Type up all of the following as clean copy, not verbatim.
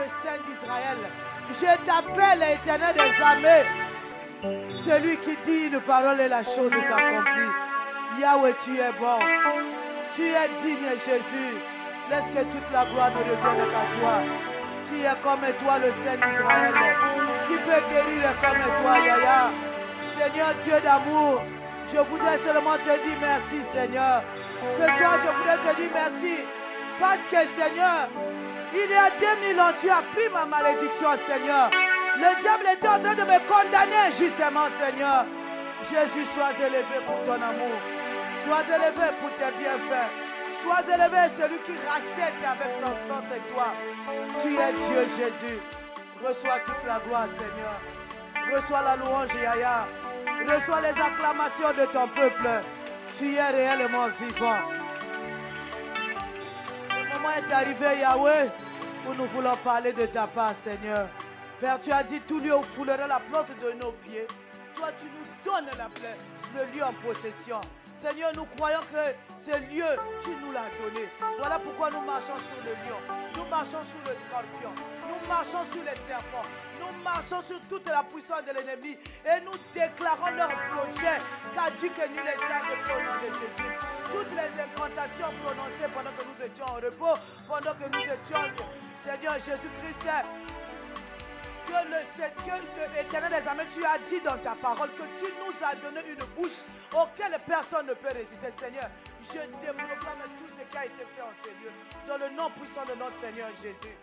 le Saint d'Israël. Je t'appelle l'Éternel des armées. Celui qui dit une parole et la chose s'accomplit. Yahweh, tu es bon. Tu es digne, Jésus. Laisse que toute la gloire ne revienne qu'à toi. Qui est comme toi, le Saint d'Israël. Qui peut guérir comme toi, Yahya. Seigneur Dieu d'amour, je voudrais seulement te dire merci, Seigneur. Ce soir, je voudrais te dire merci. Parce que, Seigneur, il y a 2000 ans, tu as pris ma malédiction, Seigneur. Le diable était en train de me condamner, justement, Seigneur. Jésus, sois élevé pour ton amour. Sois élevé pour tes bienfaits. Sois élevé celui qui rachète avec son sang, c'est toi. Tu es Dieu, Jésus. Reçois toute la gloire, Seigneur. Reçois la louange, Yahya. Reçois les acclamations de ton peuple. Tu es réellement vivant. Le moment est arrivé, Yahweh, où nous voulons parler de ta part, Seigneur. Père, tu as dit, tout lieu où foulera la plante de nos pieds. Toi, tu nous donnes le lieu en possession. Seigneur, nous croyons que ce lieu, tu nous l'as donné. Voilà pourquoi nous marchons sur le lion. Nous marchons sur le scorpion. Nous marchons sur les serpents. Nous marchons sur toute la puissance de l'ennemi. Et nous déclarons leur projet caduque et nul et saint au nom de Jésus. Toutes les incantations prononcées pendant que nous étions en repos, pendant que nous étions, Seigneur Jésus-Christ, que l'Éternel des armées, tu as dit dans ta parole que tu nous as donné une bouche auquel personne ne peut résister. Seigneur, je déproclame tout ce qui a été fait en ces lieux, dans le nom puissant de notre Seigneur Jésus.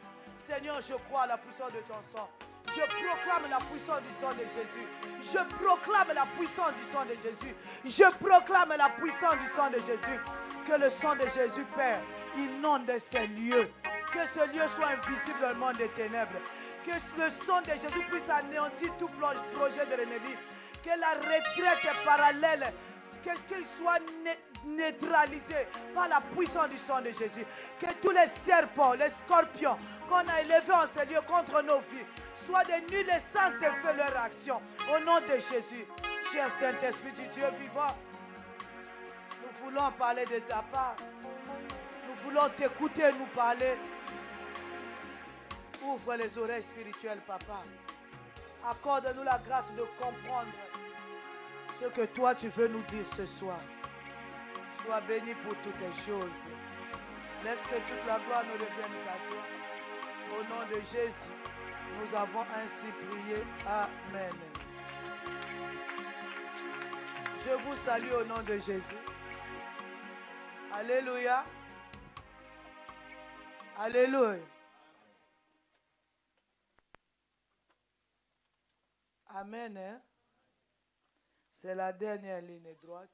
Seigneur, je crois à la puissance de ton sang. Je proclame la puissance du sang de Jésus. Je proclame la puissance du sang de Jésus. Je proclame la puissance du sang de Jésus. Que le sang de Jésus, Père, inonde ces lieux. Que ce lieu soit invisible dans le monde des ténèbres. Que le sang de Jésus puisse anéantir tout projet de l'ennemi. Que la retraite parallèle, qu'il soit neutralisé par la puissance du sang de Jésus. Que tous les serpents, les scorpions qu'on a élevés en ce lieu contre nos vies soient des nuls et sans effet leur action. Au nom de Jésus, cher Saint-Esprit du Dieu vivant, nous voulons parler de ta part. Nous voulons t'écouter nous parler. Ouvre les oreilles spirituelles, papa. Accorde-nous la grâce de comprendre ce que toi tu veux nous dire ce soir. Sois béni pour toutes les choses. Laisse que toute la gloire nous revienne à toi. Au nom de Jésus, nous avons ainsi prié. Amen. Je vous salue au nom de Jésus. Alléluia. Alléluia. Amen. Hein? C'est la dernière ligne droite.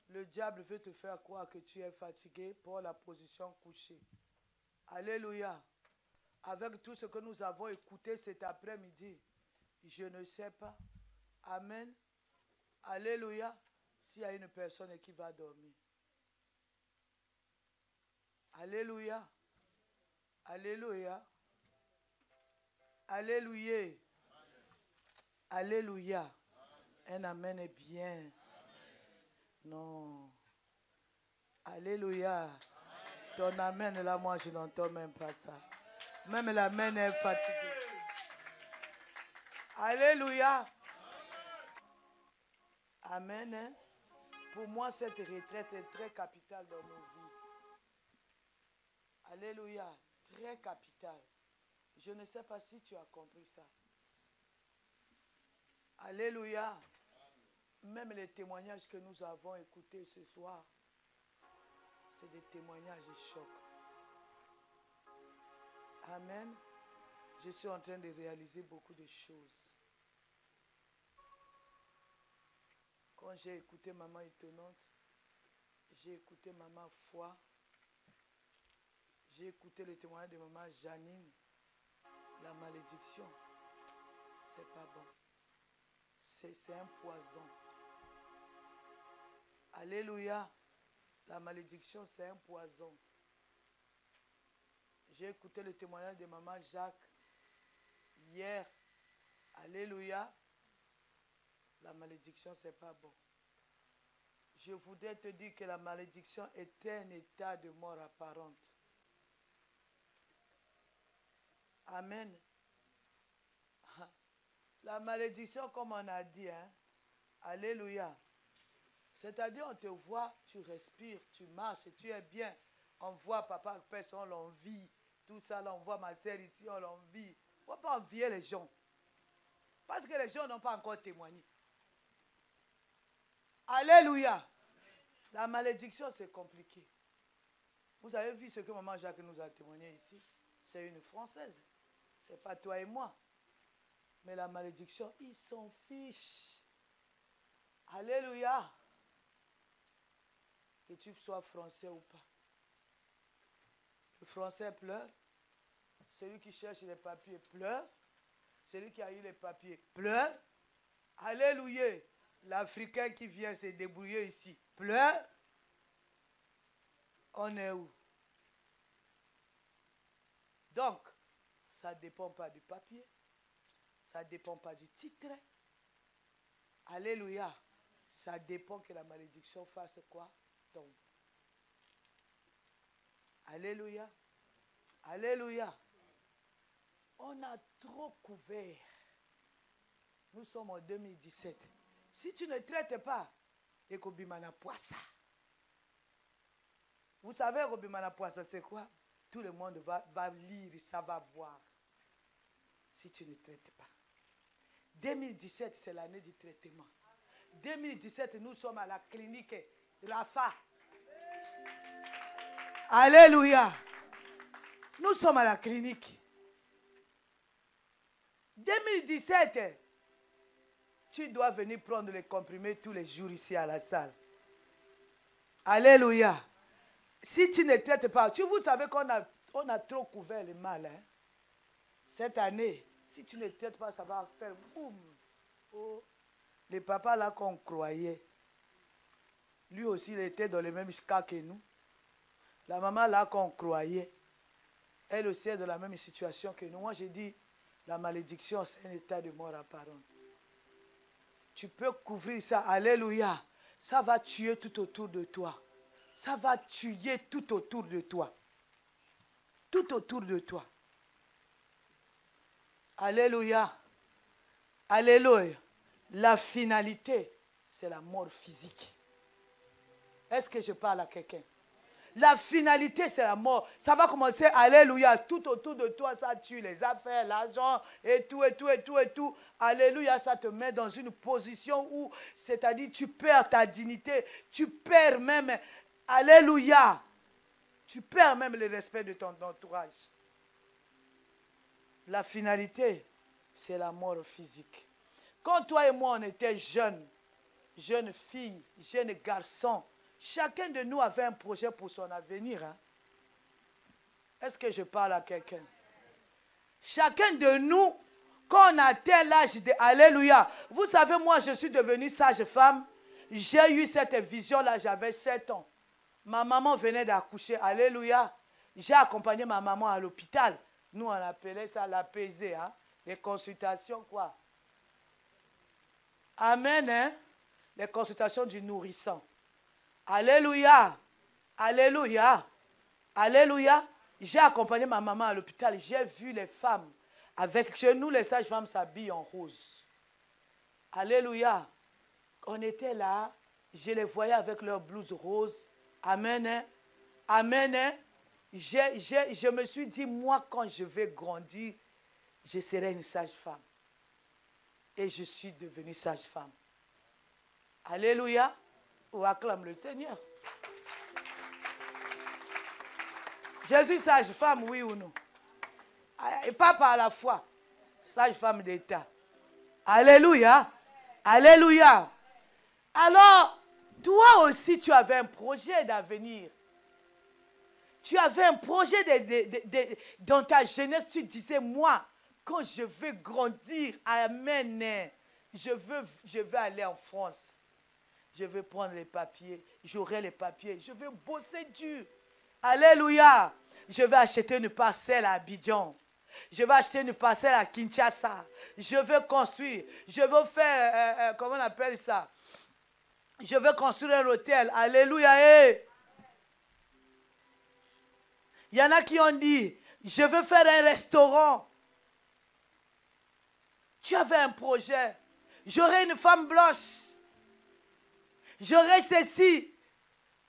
Le diable veut te faire croire que tu es fatigué pour la position couchée. Alléluia. Avec tout ce que nous avons écouté cet après-midi, je ne sais pas. Amen. Alléluia. S'il y a une personne qui va dormir. Alléluia. Alléluia. Alléluia. Alléluia. Un amen est bien. Non. Alléluia. Ton amen là, moi je n'entends même pas ça. Même l'amen est fatigué. Alléluia. Amen. Hein? Pour moi, cette retraite est très capitale dans nos vies. Alléluia. Très capitale. Je ne sais pas si tu as compris ça. Alléluia. Même les témoignages que nous avons écoutés ce soir, c'est des témoignages chocs. Amen. Je suis en train de réaliser beaucoup de choses. Quand j'ai écouté Maman Étonnante, j'ai écouté Maman Foi, j'ai écouté le témoignage de Maman Janine, la malédiction, c'est pas bon. C'est un poison. Alléluia. La malédiction, c'est un poison. J'ai écouté le témoignage de Maman Jacques hier. Alléluia. La malédiction, c'est pas bon. Je voudrais te dire que la malédiction est un état de mort apparente. Amen. La malédiction, comme on a dit, hein? Alléluia. C'est-à-dire, on te voit, tu respires, tu marches, tu es bien. On voit papa, personne, on l'envie. Tout ça, là, on voit ma sœur ici, on l'envie. Il ne faut pas envier les gens. Parce que les gens n'ont pas encore témoigné. Alléluia. La malédiction, c'est compliqué. Vous avez vu ce que maman Jacques nous a témoigné ici? C'est une Française. Ce n'est pas toi et moi. Mais la malédiction, ils s'en fichent. Alléluia. Que tu sois français ou pas. Le français pleure. Celui qui cherche les papiers pleure. Celui qui a eu les papiers pleure. Alléluia. L'Africain qui vient se débrouiller ici pleure. On est où? Donc, ça ne dépend pas du papier. Ça ne dépend pas du titre. Alléluia. Ça dépend que la malédiction fasse quoi? Tombe. Alléluia. Alléluia. On a trop couvert. Nous sommes en 2017. Si tu ne traites pas, ekobimana poissa. Vous savez, ekobimana poissa, c'est quoi? Tout le monde va lire, ça va voir. Si tu ne traites pas. 2017, c'est l'année du traitement. 2017, nous sommes à la clinique Rafa. Alléluia. Nous sommes à la clinique. 2017, tu dois venir prendre les comprimés tous les jours ici à la salle. Alléluia. Si tu ne traites pas, vous savez qu'on a trop couvert le mal. Hein? Cette année, si tu ne traites pas, ça va faire boum. Oh. Le papa là qu'on croyait, lui aussi il était dans le même cas que nous. La maman là qu'on croyait, elle aussi est dans la même situation que nous. Moi j'ai dit, la malédiction c'est un état de mort apparent. Tu peux couvrir ça, alléluia. Ça va tuer tout autour de toi. Ça va tuer tout autour de toi. Tout autour de toi. Alléluia. Alléluia. La finalité, c'est la mort physique. Est-ce que je parle à quelqu'un? La finalité, c'est la mort. Ça va commencer, alléluia. Tout autour de toi, ça tue les affaires, l'argent, et tout, et tout, et tout, et tout. Alléluia, ça te met dans une position où, c'est-à-dire, tu perds ta dignité. Tu perds même, alléluia. Tu perds même le respect de ton entourage. La finalité, c'est la mort physique. Quand toi et moi, on était jeunes, jeunes filles, jeunes garçons, chacun de nous avait un projet pour son avenir. Hein? Est-ce que je parle à quelqu'un? Chacun de nous, quand on atteint l'âge de Alléluia, vous savez, moi, je suis devenue sage-femme. J'ai eu cette vision-là, j'avais 7 ans. Ma maman venait d'accoucher, Alléluia. J'ai accompagné ma maman à l'hôpital. Nous, on appelait ça l'apaiser, hein? Les consultations, quoi. Amen, hein? Les consultations du nourrissant. Alléluia. Alléluia. Alléluia. J'ai accompagné ma maman à l'hôpital. J'ai vu les femmes. Chez nous, les sages-femmes s'habillent en rose. Alléluia. On était là. Je les voyais avec leurs blouses roses. Amen, hein? Amen, hein? Je me suis dit, moi, quand je vais grandir, je serai une sage-femme. Et je suis devenue sage-femme. Alléluia. On acclame le Seigneur. Je suis sage-femme, oui ou non? Et pas par la foi. Sage-femme d'État. Alléluia. Alléluia. Alors, toi aussi, tu avais un projet d'avenir. Tu avais un projet dans ta jeunesse. Tu disais, moi, quand je veux grandir, amen, je veux aller en France. Je veux prendre les papiers. J'aurai les papiers. Je veux bosser dur. Alléluia. Je vais acheter une parcelle à Abidjan. Je vais acheter une parcelle à Kinshasa. Je veux construire. Je veux faire, comment on appelle ça? Je veux construire un hôtel. Alléluia. Il y en a qui ont dit, je veux faire un restaurant. Tu avais un projet. J'aurai une femme blanche. J'aurai ceci.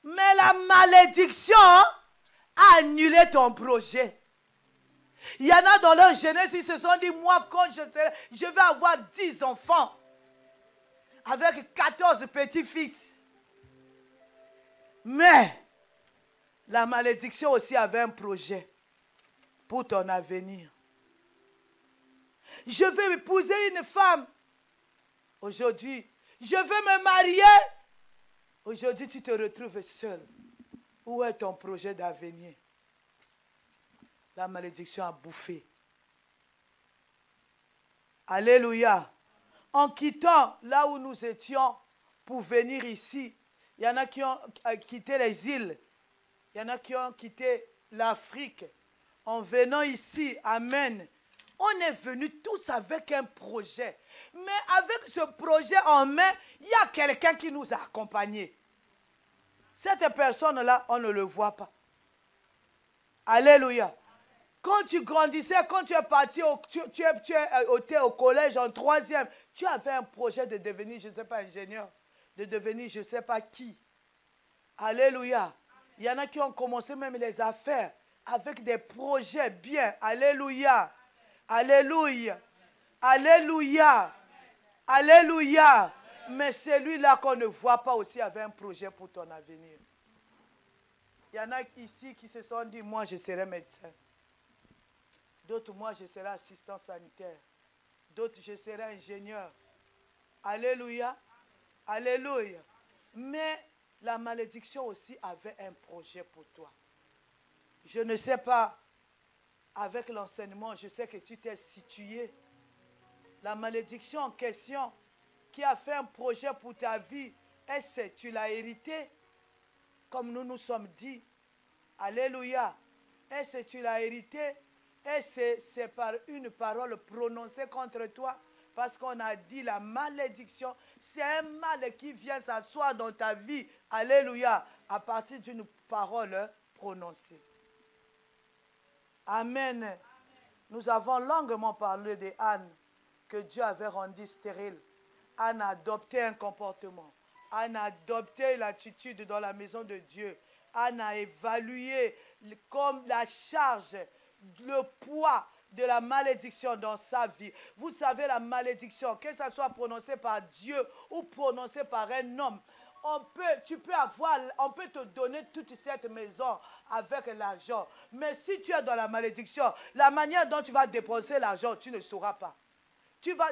Mais la malédiction a annulé ton projet. Il y en a dans leur jeunesse, ils se sont dit, moi, quand je vais avoir 10 enfants. Avec 14 petits-fils. Mais, la malédiction aussi avait un projet pour ton avenir. Je vais épouser une femme. Aujourd'hui, je veux me marier. Aujourd'hui, tu te retrouves seul. Où est ton projet d'avenir? La malédiction a bouffé. Alléluia. En quittant là où nous étions pour venir ici, il y en a qui ont quitté les îles. Il y en a qui ont quitté l'Afrique. En venant ici, amen, on est venus tous avec un projet. Mais avec ce projet en main, il y a quelqu'un qui nous a accompagnés. Cette personne-là, on ne le voit pas. Alléluia. Quand tu grandissais, quand tu es parti, tu es au collège en 3e, tu avais un projet de devenir, je ne sais pas, ingénieur, de devenir je ne sais pas qui. Alléluia. Il y en a qui ont commencé même les affaires avec des projets bien. Alléluia. Alléluia. Alléluia. Alléluia. Mais celui-là qu'on ne voit pas aussi avait un projet pour ton avenir. Il y en a ici qui se sont dit, moi je serai médecin. D'autres, moi je serai assistant sanitaire. D'autres, je serai ingénieur. Alléluia. Alléluia. Mais la malédiction aussi avait un projet pour toi. Je ne sais pas, avec l'enseignement, je sais que tu t'es situé. La malédiction en question qui a fait un projet pour ta vie, est-ce que tu l'as hérité? Comme nous nous sommes dit. Alléluia. Est-ce que tu l'as hérité? Est-ce que c'est par une parole prononcée contre toi? Parce qu'on a dit la malédiction, c'est un mal qui vient s'asseoir dans ta vie. Alléluia. À partir d'une parole prononcée. Amen. Amen. Nous avons longuement parlé de Anne, que Dieu avait rendue stérile. Anne a adopté un comportement. Anne a adopté l'attitude dans la maison de Dieu. Anne a évalué comme la charge, le poids de la malédiction dans sa vie. Vous savez, la malédiction, que ça soit prononcé par Dieu ou prononcé par un homme, on peut te donner toute cette maison avec l'argent. Mais si tu es dans la malédiction, la manière dont tu vas dépenser l'argent, tu ne sauras pas.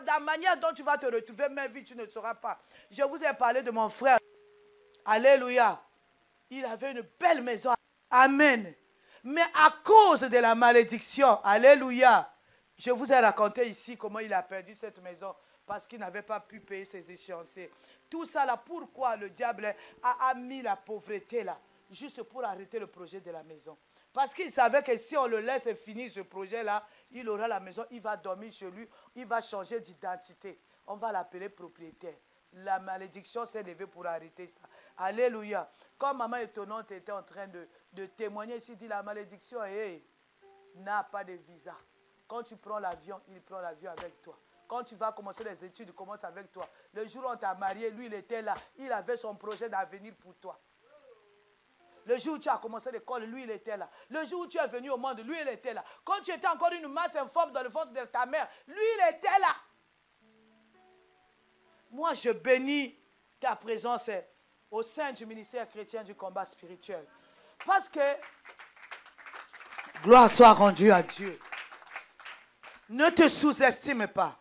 La manière dont tu vas te retrouver ma vie, tu ne sauras pas. Je vous ai parlé de mon frère. Alléluia. Il avait une belle maison. Amen. Mais à cause de la malédiction, alléluia, je vous ai raconté ici comment il a perdu cette maison parce qu'il n'avait pas pu payer ses échéanciers. Tout ça là, pourquoi le diable a mis la pauvreté là, juste pour arrêter le projet de la maison. Parce qu'il savait que si on le laisse finir ce projet-là, il aura la maison, il va dormir chez lui, il va changer d'identité. On va l'appeler propriétaire. La malédiction s'est levée pour arrêter ça. Alléluia. Comme maman étonnante était en train de témoigner ici, dit la malédiction n'a pas de visa. Quand tu prends l'avion, il prend l'avion avec toi. Quand tu vas commencer les études, il commence avec toi. Le jour où on t'a marié, lui, il était là. Il avait son projet d'avenir pour toi. Le jour où tu as commencé l'école, lui, il était là. Le jour où tu es venu au monde, lui, il était là. Quand tu étais encore une masse informe dans le ventre de ta mère, lui, il était là. Moi, je bénis ta présence au sein du ministère chrétien du combat spirituel. Parce que, gloire soit rendue à Dieu. Ne te sous-estime pas.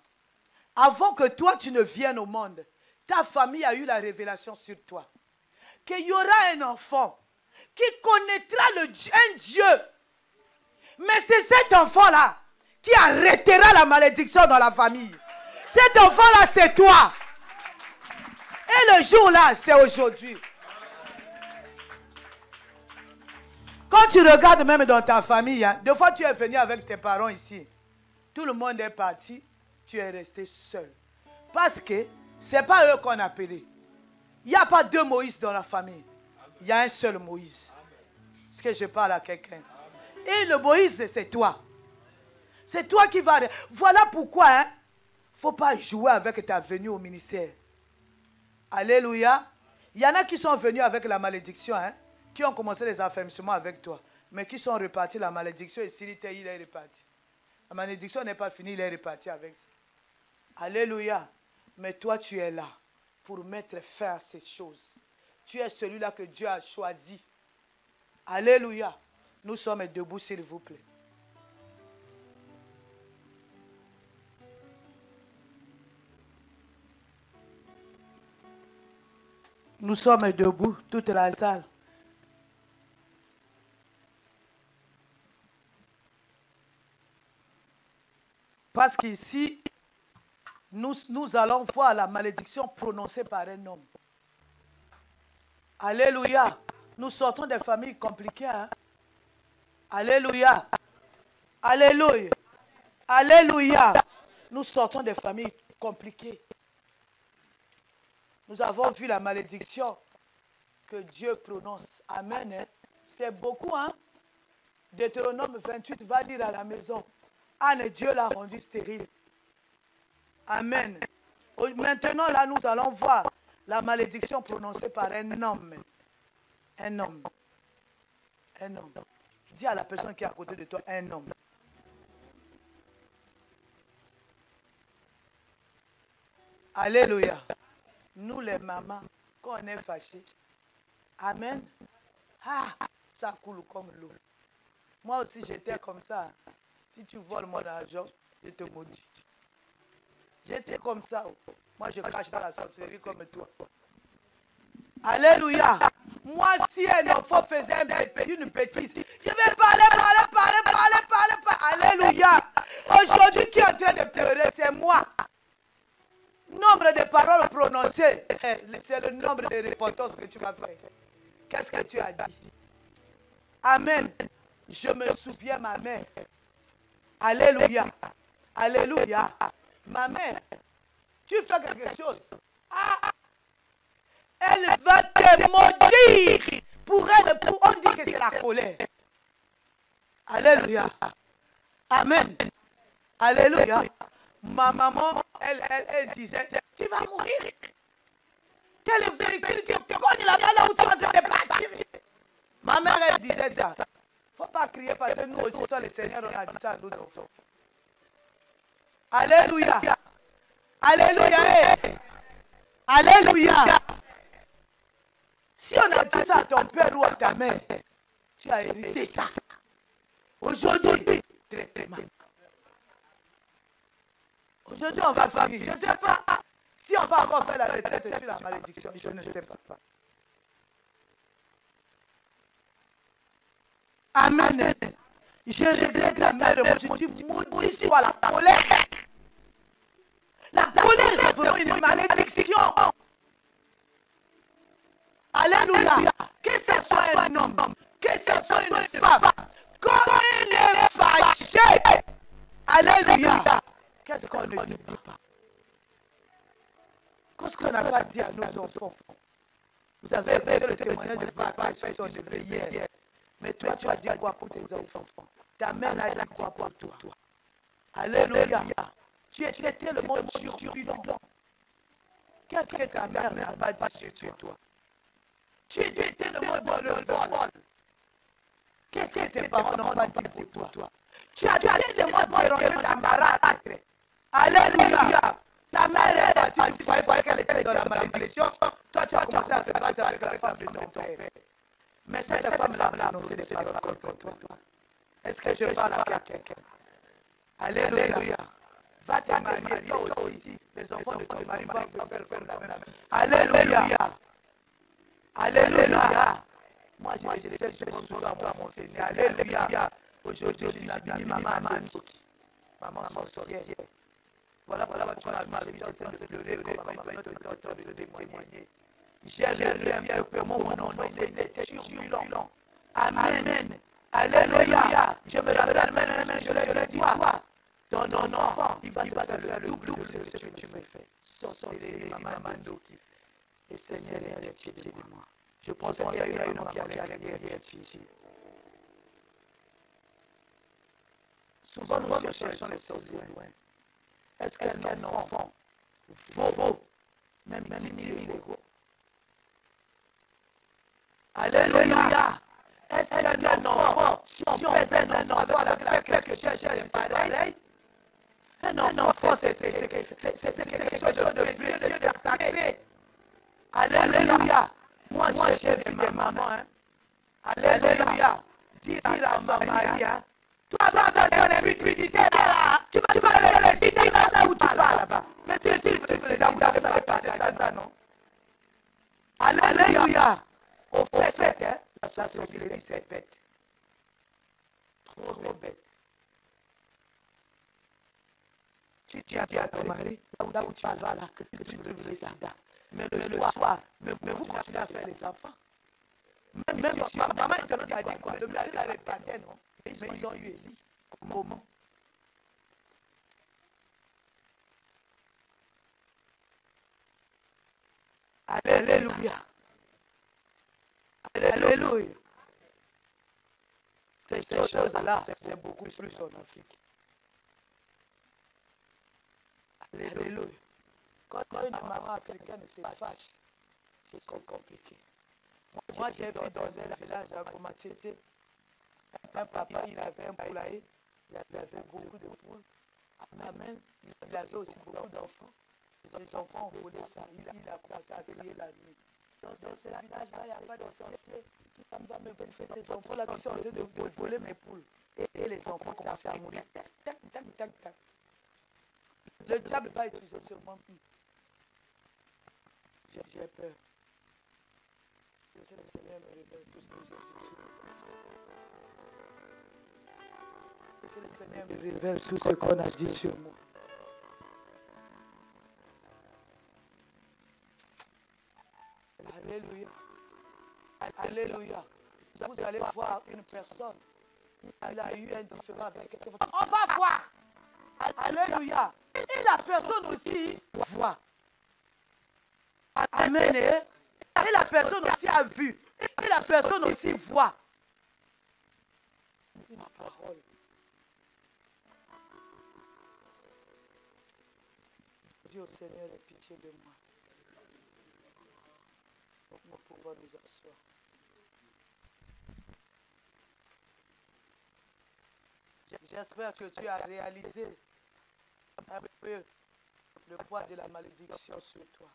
Avant que toi, tu ne viennes au monde, ta famille a eu la révélation sur toi. Qu'il y aura un enfant qui connaîtra un Dieu. Mais c'est cet enfant-là qui arrêtera la malédiction dans la famille. Cet enfant-là, c'est toi. Et le jour-là, c'est aujourd'hui. Quand tu regardes même dans ta famille, hein, des fois tu es venu avec tes parents ici. Tout le monde est parti, tu es resté seul. Parce que ce n'est pas eux qu'on a appelé. Il n'y a pas deux Moïse dans la famille. Il y a un seul Moïse. Est-ce que je parle à quelqu'un? Et le Moïse, c'est toi. C'est toi qui vas... Voilà pourquoi, hein, faut pas jouer avec ta venue au ministère. Alléluia. Il y en a qui sont venus avec la malédiction, hein, qui ont commencé les affermissements avec toi, mais qui sont repartis, la malédiction, et s'il était, il est reparti. La malédiction n'est pas finie, il est reparti avec ça. Alléluia. Mais toi, tu es là pour mettre fin à ces choses. Tu es celui-là que Dieu a choisi. Alléluia. Nous sommes debout, s'il vous plaît. Nous sommes debout, toute la salle. Parce qu'ici, nous allons voir la malédiction prononcée par un homme. Alléluia. Nous sortons des familles compliquées. Hein? Alléluia. Alléluia. Alléluia. Nous sortons des familles compliquées. Nous avons vu la malédiction que Dieu prononce. Amen. Hein? C'est beaucoup. Hein? Deutéronome 28 va dire à la maison. Anne, Dieu l'a rendu stérile. Amen. Maintenant, là, nous allons voir la malédiction prononcée par un homme. Un homme. Un homme. Dis à la personne qui est à côté de toi, un homme. Alléluia. Nous, les mamans, quand on est fâchés, amen. Ah, ça coule comme l'eau. Moi aussi, j'étais comme ça. Si tu voles mon argent, je te maudis. J'étais comme ça. Moi, je cache pas la sorcellerie comme toi. Alléluia. Moi, si un enfant faisait une bêtise, je vais parler. Alléluia. Aujourd'hui, qui est en train de pleurer, c'est moi. Nombre de paroles prononcées, c'est le nombre de repentances que tu vas faire. Qu'est-ce que tu as dit? Amen. Je me souviens, ma mère. Alléluia. Alléluia. Ma mère, tu fais quelque chose. Ah, elle va te maudire. Pour elle, on dit que c'est la colère. Alléluia. Amen. Alléluia. Ma maman, elle disait, tu vas mourir. Quel véhicule te cogne là où tu es en train de partir. Ma mère, elle disait ça. Il ne faut pas crier parce que nous aussi, sommes les seigneurs, on a dit ça à nos enfants. Alléluia. Alléluia. Alléluia. Si on a dit ça à ton père ou à ta mère, tu as hérité ça. Aujourd'hui, très mal. Aujourd'hui, on va faire. Je ne sais pas si on va encore faire la retraite sur la malédiction. Je ne sais pas. Amen. Je regrette la mère de mon Dieu. Maudit soit la colère. La colère, c'est vraiment une malédiction. Alléluia. Que ce soit un homme, que ce soit une femme, quand il est fâché, alléluia. Qu'est-ce qu'on ne dit pas? Qu'est-ce qu'on n'a pas dit à nos enfants? Vous avez fait le témoignage de papa sur son neveu hier. Mais toi, tu as dit quoi pour tes enfants? Ta mère a dit quoi pour toi? Alléluia. Tu étais tellement turbulent. Qu'est-ce que ta mère n'a pas dit sur toi? Tu étais tellement dans le vol. Qu'est-ce que tes parents n'ont pas dit pour toi? Tu as tellement dérangé ta marâtre. Alléluia. Ta mère est partie du foyer parce qu'elle était dans la malédiction. Toi, tu as commencé à se battre avec la femme de ton père. Mais cette femme-là a annoncé des paroles contre toi. Est-ce que je parle à quelqu'un? Alléluia. Va te marier toi aussi. Les enfants de ton mari vont faire la même. Alléluia. Alléluia. Moi, je sais souvent à mon Seigneur. Alléluia. Aujourd'hui, je suis béni, maman sorcière. Voilà, tu m'as vu en train de pleurer, maman est en train de témoigner. J'ai vu un peu comment mon enfant était turbulent. Amen. Alléluia. Je me rappelle même, je l'ai dit, toi, ton enfant, il va te faire le double de ce que tu me fais. Sorcellerie, maman Doki. Et Seigneur, il y a pitié de moi. Je pense qu'il y a une homme qui a derrière ici. Souvent, nous cherchons les sorciers loin. Est-ce qu'un enfant vaut même 10 000 euros? Alléluia. Est-ce qu'un enfant, si on faisait un enfant avec quelque chose de pareil, un enfant, c'est quelque chose de précieux, de sacré. Alléluia. Moi, j'ai vu des mamans. Hein. Alléluia. Dire à ma mari, hein, toi, va dans les publicités là. Tu vas dans les cités là où tu vas là-bas. Mais si vous n'avez pas de ça, non? Alléluia. Au fait, hein, la société, c'est bête. Trop bête. Tu as dit à ton mari, là où tu vas là, que tu trouves le sida. Mais le soir, mais vous continuez à faire les enfants. Même si maman a dit quoi, le monsieur là les patins, non? Mais ils ont eu Élie. Comment? Alléluia. Alléluia. Ces choses-là, c'est beaucoup plus en Afrique. Alléluia. Quand une maman africaine se fâche, c'est compliqué. Moi, j'ai vu dans un village à Komatsetse, un papa, il avait un poulailler, il avait beaucoup de poules. Amen. Il avait aussi beaucoup d'enfants. Les enfants ont volé ça. Il a commencé à crier la nuit. Dans ce village-là, il n'y a pas de sorcier qui va me faire ces enfants-là qui sont en train de voler mes poules. Et les enfants commençaient à mourir. Tac, tac, tac, tac, tac. Le diable va utiliser seulement plus. J'ai peur. Que le Seigneur me révèle tout ce que j'ai dit sur les enfants. Que le Seigneur me révèle tout ce qu'on a dit sur moi. Alléluia. Alléluia. Vous allez voir une personne. Il a eu un différend avec quelqu'un. On va voir. Alléluia. Et la personne aussi voit. Amen. Et la personne aussi a vu. Et la personne aussi voit. Une parole. Dis au Seigneur, aie pitié de moi. Nous pouvons nous asseoir. J'espère que tu as réalisé un peu le poids de la malédiction sur toi.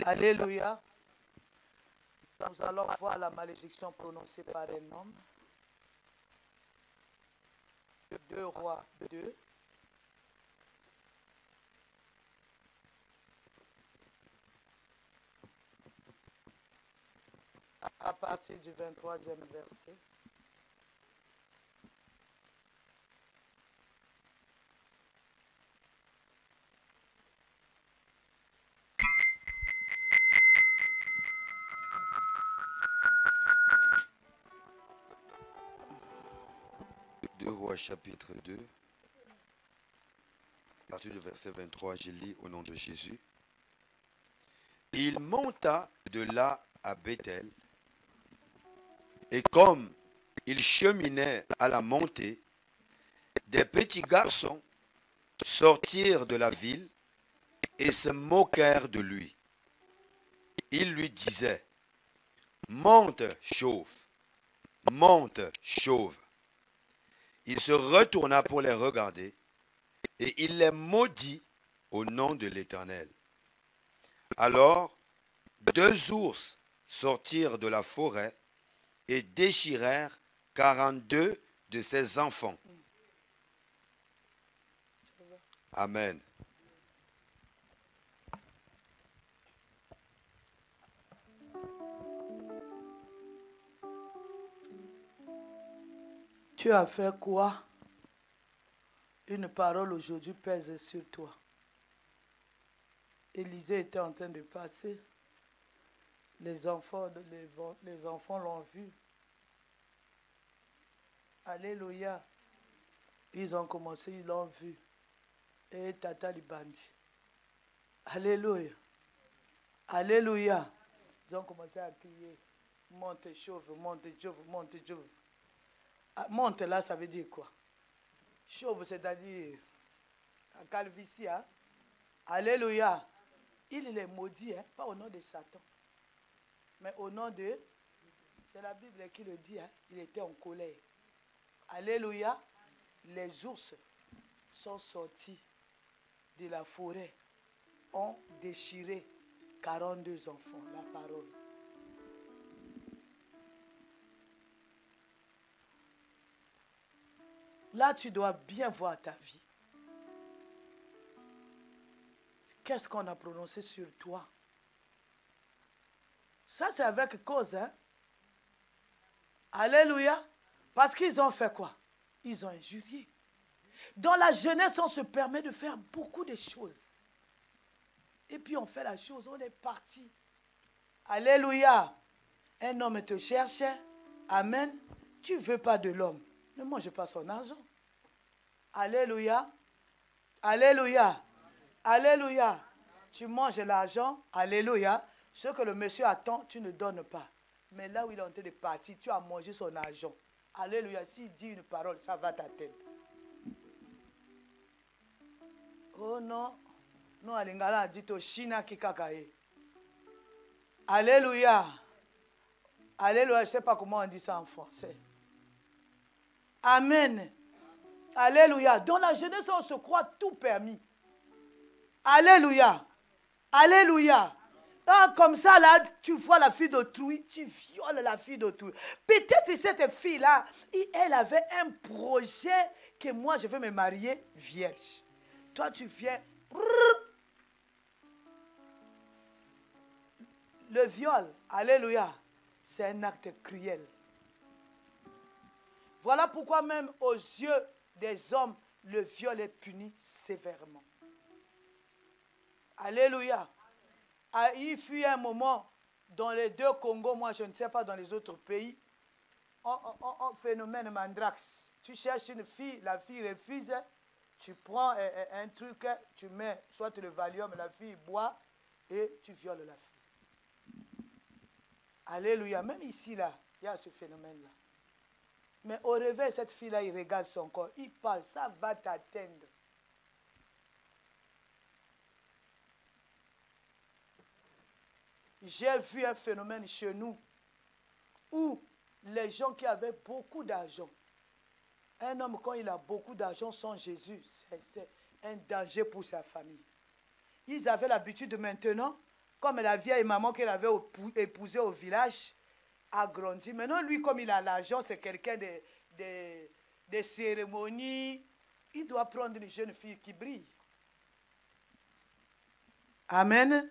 Alléluia. Nous allons voir la malédiction prononcée par un homme. 2 Rois 2. À partir du 23e verset. Chapitre 2, à partir du verset 23, je lis au nom de Jésus. Il monta de là à Bethel, et comme il cheminait à la montée, des petits garçons sortirent de la ville et se moquèrent de lui. Ils lui disaient, « Monte, chauve, monte, chauve. » Il se retourna pour les regarder, et il les maudit au nom de l'Éternel. Alors, 2 ours sortirent de la forêt et déchirèrent 42 de ses enfants. Amen. Tu as fait quoi? Une parole aujourd'hui pèse sur toi. Élisée était en train de passer. Les enfants l'ont vu. Alléluia. Ils ont commencé, ils l'ont vu. Et Tata les bandits. Alléluia. Alléluia. Ils ont commencé à crier. Monte chauve, monte chauve, monte chauve. Monte là, ça veut dire quoi? Chauve, c'est-à-dire calvitie. Hein? Alléluia. Il est maudit, hein? Pas au nom de Satan, mais au nom de... C'est la Bible qui le dit, hein? Il était en colère. Alléluia. Les ours sont sortis de la forêt, ont déchiré 42 enfants, la parole. Là, tu dois bien voir ta vie. Qu'est-ce qu'on a prononcé sur toi? Ça, c'est avec cause, hein? Alléluia. Parce qu'ils ont fait quoi? Ils ont injurié. Dans la jeunesse, on se permet de faire beaucoup de choses. Et puis on fait la chose, on est parti. Alléluia. Un homme te cherche. Amen. Tu ne veux pas de l'homme. Ne mange pas son argent. Alléluia. Alléluia. Alléluia. Tu manges l'argent. Alléluia. Ce que le monsieur attend, tu ne donnes pas. Mais là où il est en train de partir, tu as mangé son argent. Alléluia. S'il dit une parole, ça va t'atteindre. Oh non. Non, Alingala a dit au China qui kakaye. Alléluia. Alléluia. Je ne sais pas comment on dit ça en français. Amen. Alléluia. Dans la jeunesse, on se croit tout permis. Alléluia. Alléluia. Ah, comme ça, là, tu vois la fille d'autrui, tu violes la fille d'autrui. Peut-être cette fille-là, elle avait un projet que moi, je veux me marier vierge. Toi, tu viens. Le viol, alléluia, c'est un acte cruel. Voilà pourquoi même aux yeux des hommes, le viol est puni sévèrement. Alléluia. Ah, il fut un moment dans les deux Congos, moi je ne sais pas dans les autres pays, un phénomène mandrax. Tu cherches une fille, la fille refuse, tu prends un truc, tu mets soit le Valium, la fille boit et tu violes la fille. Alléluia. Même ici, là, il y a ce phénomène-là. Mais au réveil, cette fille-là, il regarde son corps, il parle, ça va t'atteindre. J'ai vu un phénomène chez nous où les gens qui avaient beaucoup d'argent, un homme quand il a beaucoup d'argent sans Jésus, c'est un danger pour sa famille. Ils avaient l'habitude maintenant, comme la vieille maman qu'elle avait épousée au village, a grandi. Maintenant, lui, comme il a l'argent, c'est quelqu'un de cérémonies. Il doit prendre une jeune fille qui brille. Amen.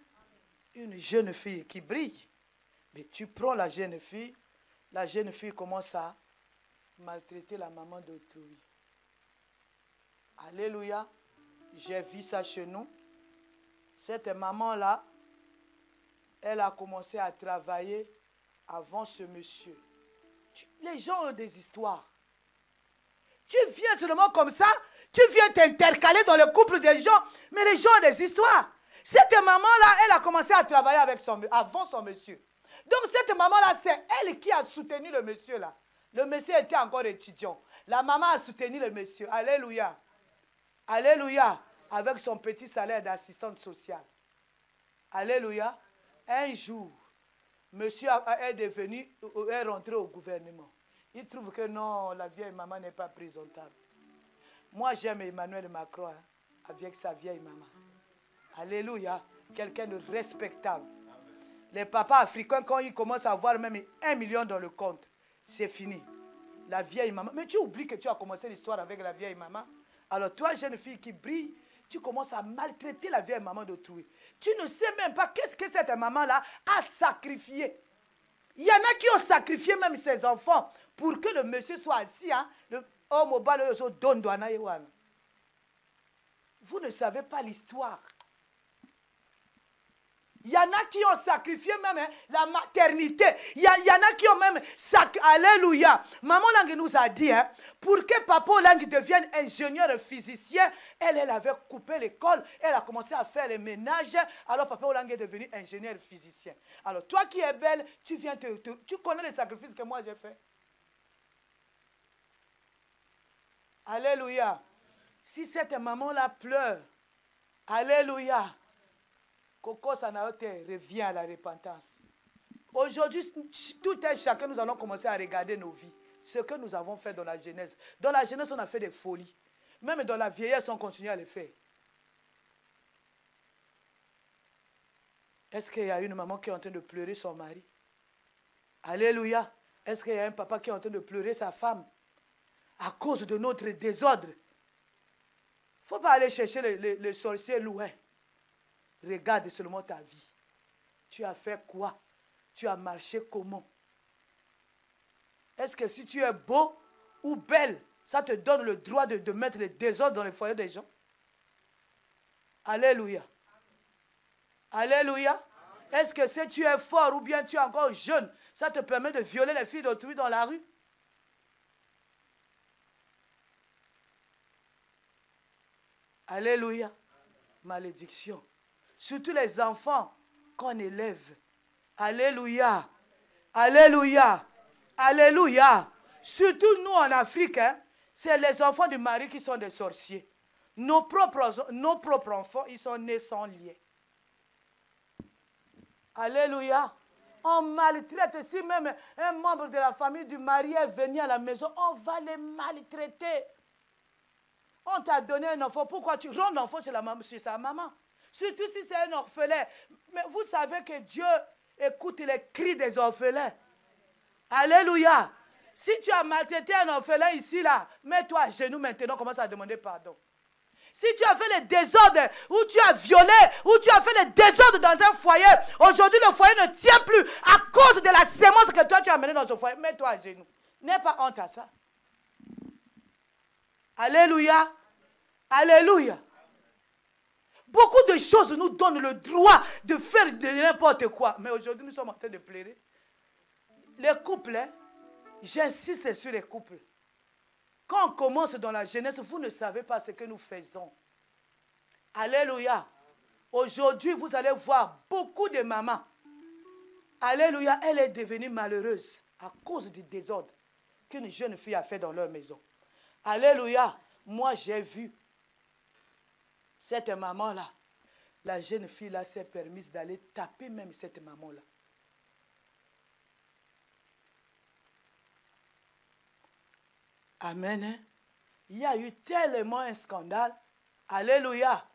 Une jeune fille qui brille. Mais tu prends la jeune fille commence à maltraiter la maman d'autrui. Alléluia. J'ai vu ça chez nous. Cette maman-là, elle a commencé à travailler avant ce monsieur. Les gens ont des histoires. Tu viens seulement comme ça, tu viens t'intercaler dans le couple des gens, mais les gens ont des histoires. Cette maman-là, elle a commencé à travailler avant son monsieur. Donc cette maman-là, c'est elle qui a soutenu le monsieur-là. Le monsieur était encore étudiant. La maman a soutenu le monsieur. Alléluia. Alléluia. Avec son petit salaire d'assistante sociale. Alléluia. Un jour, monsieur est rentré au gouvernement. Il trouve que non, la vieille maman n'est pas présentable. Moi, j'aime Emmanuel Macron hein, avec sa vieille maman. Alléluia. Quelqu'un de respectable. Les papas africains, quand ils commencent à avoir même 1 million dans le compte, c'est fini. La vieille maman. Mais tu oublies que tu as commencé l'histoire avec la vieille maman. Alors toi, jeune fille qui brille, tu commences à maltraiter la vieille maman d'autrui. Tu ne sais même pas qu'est-ce que cette maman-là a sacrifié. Il y en a qui ont sacrifié même ses enfants pour que le monsieur soit assis. Hein, vous ne savez pas l'histoire. Il y en a qui ont sacrifié même hein, la maternité. Il y en a qui ont même sacrifié. Alléluia. Maman Lang nous a dit, hein, pour que Papa Lang devienne ingénieur physicien, elle avait coupé l'école. Elle a commencé à faire les ménages. Alors Papa Lang est devenu ingénieur physicien. Alors toi qui es belle, tu viens tu connais les sacrifices que moi j'ai fait. Alléluia. Si cette maman-là pleure, alléluia, Coco Sanaote revient à la repentance. Aujourd'hui, tout un chacun, nous allons commencer à regarder nos vies. Ce que nous avons fait dans la jeunesse. Dans la jeunesse, on a fait des folies. Même dans la vieillesse, on continue à le faire. Est-ce qu'il y a une maman qui est en train de pleurer son mari? Alléluia. Est-ce qu'il y a un papa qui est en train de pleurer sa femme? À cause de notre désordre. Il ne faut pas aller chercher les sorciers loin. Regarde seulement ta vie. Tu as fait quoi? Tu as marché comment? Est-ce que si tu es beau ou belle, ça te donne le droit de mettre le désordre dans les foyers des gens? Alléluia. Alléluia. Est-ce que si tu es fort ou bien tu es encore jeune, ça te permet de violer les filles d'autrui dans la rue? Alléluia. Malédiction. Surtout les enfants qu'on élève. Alléluia. Alléluia. Alléluia. Surtout nous en Afrique, hein, c'est les enfants du mari qui sont des sorciers. Nos propres enfants, ils sont nés sans lien. Alléluia. On maltraite. Si même un membre de la famille du mari est venu à la maison, on va les maltraiter. On t'a donné un enfant. Pourquoi tu rends l'enfant chez sa maman? Surtout si c'est un orphelin. Mais vous savez que Dieu écoute les cris des orphelins. Alléluia. Si tu as maltraité un orphelin ici, là, mets-toi à genoux maintenant, commence à demander pardon. Si tu as fait le désordre, ou tu as violé, ou tu as fait le désordre dans un foyer, aujourd'hui le foyer ne tient plus à cause de la sémence que toi tu as amenée dans ce foyer. Mets-toi à genoux. N'aie pas honte à ça. Alléluia. Alléluia. Beaucoup de choses nous donnent le droit de faire de n'importe quoi. Mais aujourd'hui, nous sommes en train de pleurer. Les couples, hein, j'insiste sur les couples. Quand on commence dans la jeunesse, vous ne savez pas ce que nous faisons. Alléluia. Aujourd'hui, vous allez voir beaucoup de mamans. Alléluia, elle est devenue malheureuse à cause du désordre qu'une jeune fille a fait dans leur maison. Alléluia. Moi, j'ai vu cette maman-là. La jeune fille-là s'est permise d'aller taper même cette maman-là. Amen. Hein? Il y a eu tellement un scandale. Alléluia.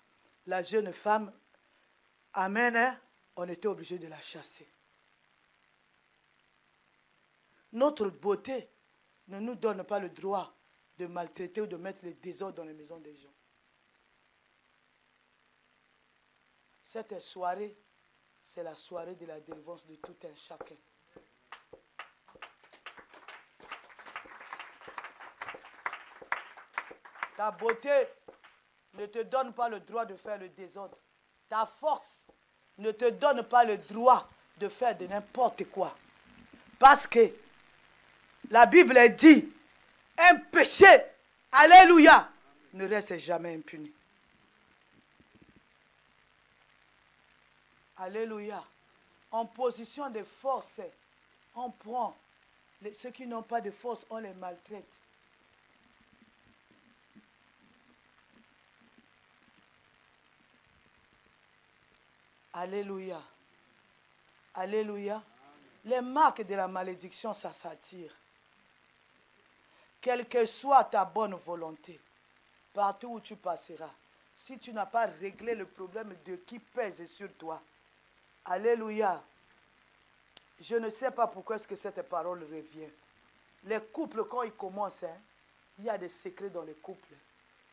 La jeune femme, amen, hein? On était obligé de la chasser. Notre beauté ne nous donne pas le droit de maltraiter ou de mettre le désordre dans les maisons des gens. Cette soirée, c'est la soirée de la délivrance de tout un chacun. Ta beauté ne te donne pas le droit de faire le désordre. Ta force ne te donne pas le droit de faire de n'importe quoi. Parce que la Bible dit, un péché, alléluia, ne reste jamais impuni. Alléluia. En position de force, on prend. Ceux qui n'ont pas de force, on les maltraite. Alléluia. Alléluia. Les marques de la malédiction, ça s'attire. Quelle que soit ta bonne volonté, partout où tu passeras, si tu n'as pas réglé le problème de qui pèse sur toi, alléluia. Je ne sais pas pourquoi est-ce que cette parole revient. Les couples, quand ils commencent, hein, il y a des secrets dans les couples.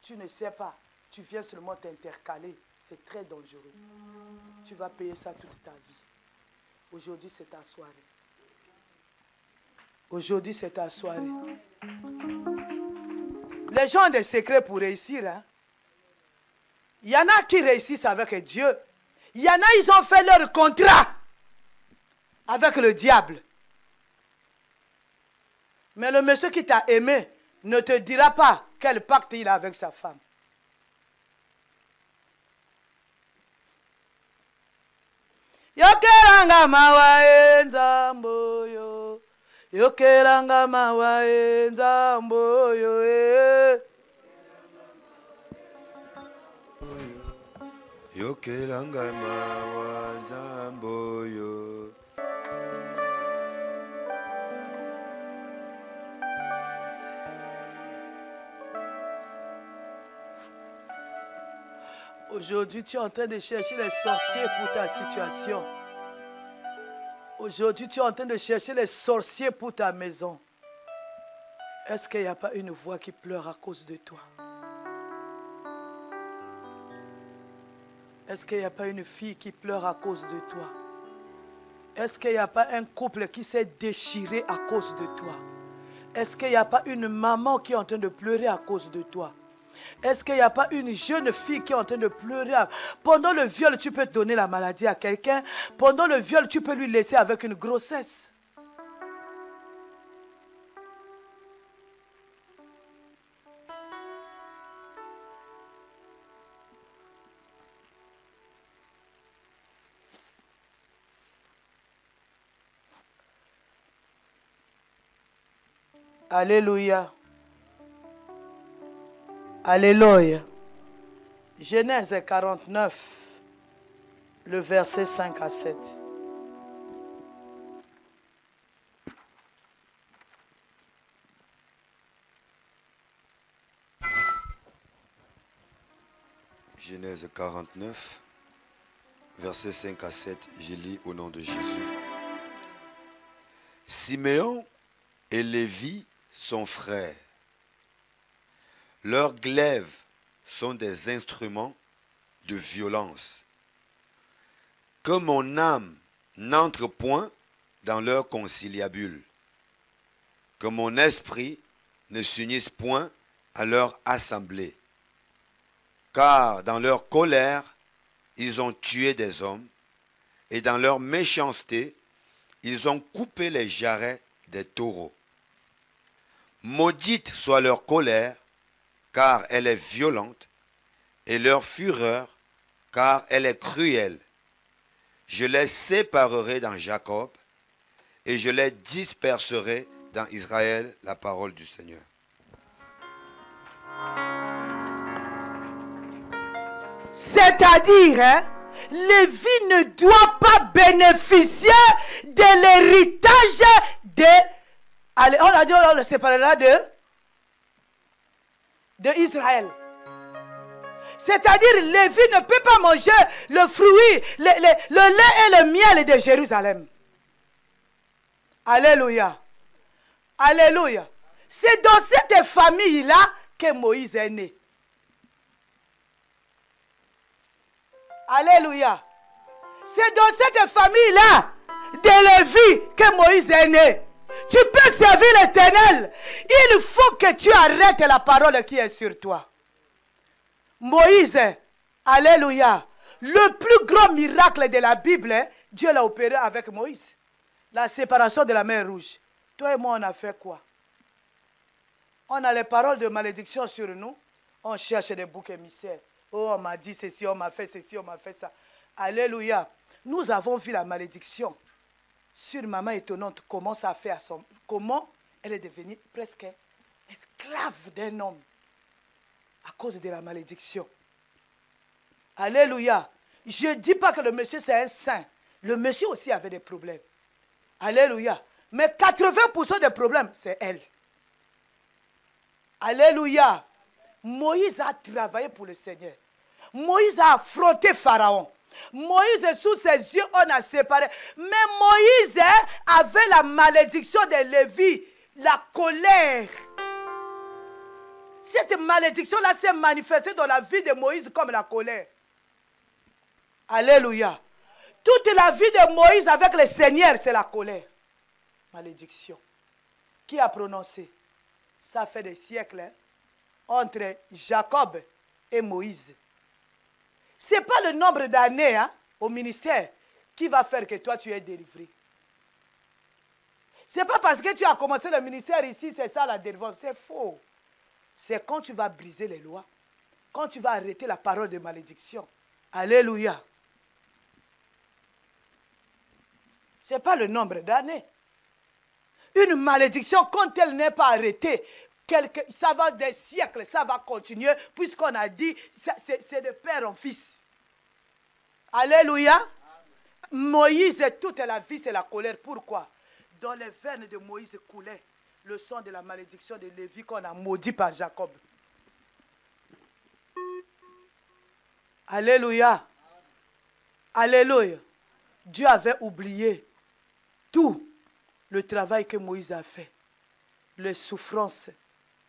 Tu ne sais pas, tu viens seulement t'intercaler. C'est très dangereux. Tu vas payer ça toute ta vie. Aujourd'hui, c'est ta soirée. Aujourd'hui, c'est ta soirée. Les gens ont des secrets pour réussir. Hein? Il y en a qui réussissent avec Dieu. Il y en a, ils ont fait leur contrat avec le diable. Mais le monsieur qui t'a aimé ne te dira pas quel pacte il a avec sa femme. Yokelanga mawa nzamboyo. Yokelanga mawa nzamboyo. yokelanga mawa nzamboyo. Aujourd'hui, tu es en train de chercher les sorciers pour ta situation. Aujourd'hui, tu es en train de chercher les sorciers pour ta maison. Est-ce qu'il n'y a pas une voix qui pleure à cause de toi? Est-ce qu'il n'y a pas une fille qui pleure à cause de toi? Est-ce qu'il n'y a pas un couple qui s'est déchiré à cause de toi? Est-ce qu'il n'y a pas une maman qui est en train de pleurer à cause de toi? Est-ce qu'il n'y a pas une jeune fille qui est en train de pleurer? Pendant le viol, tu peux donner la maladie à quelqu'un. Pendant le viol, tu peux lui laisser avec une grossesse. Alléluia. Alléluia. Genèse 49, le verset 5 à 7. Genèse 49, verset 5 à 7, je lis au nom de Jésus. Siméon et Lévi, son frère, leurs glaives sont des instruments de violence. Que mon âme n'entre point dans leur conciliabule. Que mon esprit ne s'unisse point à leur assemblée. Car dans leur colère, ils ont tué des hommes, et dans leur méchanceté, ils ont coupé les jarrets des taureaux. Maudite soit leur colère, car elle est violente, et leur fureur, car elle est cruelle. Je les séparerai dans Jacob, et je les disperserai dans Israël, la parole du Seigneur. C'est-à-dire, Lévi ne doit pas bénéficier de l'héritage de... Allez, on a dit on le séparera de Israël. C'est-à-dire, Lévi ne peut pas manger le fruit, le lait et le miel de Jérusalem. Alléluia. Alléluia. C'est dans cette famille-là que Moïse est né. Alléluia. C'est dans cette famille-là de Lévi que Moïse est né. Tu peux servir l'Éternel. Il faut que tu arrêtes la parole qui est sur toi. Moïse, alléluia. Le plus grand miracle de la Bible, Dieu l'a opéré avec Moïse. La séparation de la mer Rouge. Toi et moi, on a fait quoi? On a les paroles de malédiction sur nous. On cherche des boucs émissaires. Oh, on m'a dit ceci, on m'a fait ceci, on m'a fait ça. Alléluia. Nous avons vu la malédiction sur Maman Étonnante. Comment ça a fait à son... Comment elle est devenue presque esclave d'un homme à cause de la malédiction. Alléluia. Je ne dis pas que le monsieur c'est un saint. Le monsieur aussi avait des problèmes. Alléluia. Mais 80% des problèmes, c'est elle. Alléluia. Moïse a travaillé pour le Seigneur. Moïse a affronté Pharaon. Moïse, sous ses yeux, on a séparé. Mais Moïse avait la malédiction de Lévi, la colère. Cette malédiction-là s'est manifestée dans la vie de Moïse comme la colère. Alléluia. Toute la vie de Moïse avec le Seigneur, c'est la colère. Malédiction. Qui a prononcé? Ça fait des siècles, hein, entre Jacob et Moïse. Ce n'est pas le nombre d'années au ministère qui va faire que toi tu es délivré. Ce n'est pas parce que tu as commencé le ministère ici, c'est ça la délivrance. C'est faux. C'est quand tu vas briser les lois, quand tu vas arrêter la parole de malédiction. Alléluia. Ce n'est pas le nombre d'années. Une malédiction, quand elle n'est pas arrêtée, ça va des siècles, ça va continuer, puisqu'on a dit, c'est de père en fils. Alléluia. Moïse, toute la vie, c'est la colère. Pourquoi? Dans les veines de Moïse coulait le sang de la malédiction de Lévi qu'on a maudit par Jacob. Alléluia. Alléluia. Dieu avait oublié tout le travail que Moïse a fait. Les souffrances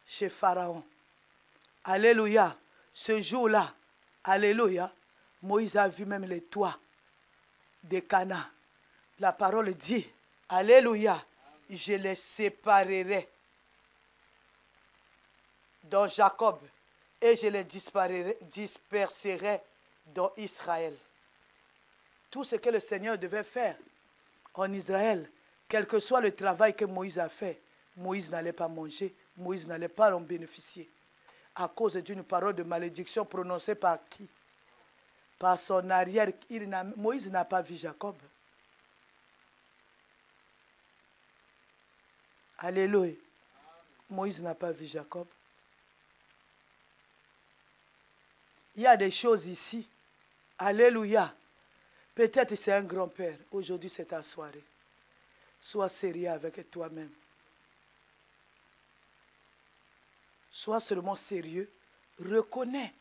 chez Pharaon. Alléluia. Ce jour-là, alléluia, Moïse a vu même les toits de Cana. La parole dit, alléluia, je les séparerai dans Jacob et je les disperserai dans Israël. Tout ce que le Seigneur devait faire en Israël, quel que soit le travail que Moïse a fait, Moïse n'allait pas manger, Moïse n'allait pas en bénéficier. À cause d'une parole de malédiction prononcée par qui? Par son arrière. Moïse n'a pas vu Jacob. Alléluia. Moïse n'a pas vu Jacob. Il y a des choses ici. Alléluia. Peut-être c'est un grand-père. Aujourd'hui, c'est ta soirée. Sois sérieux avec toi-même. Sois seulement sérieux. Reconnais.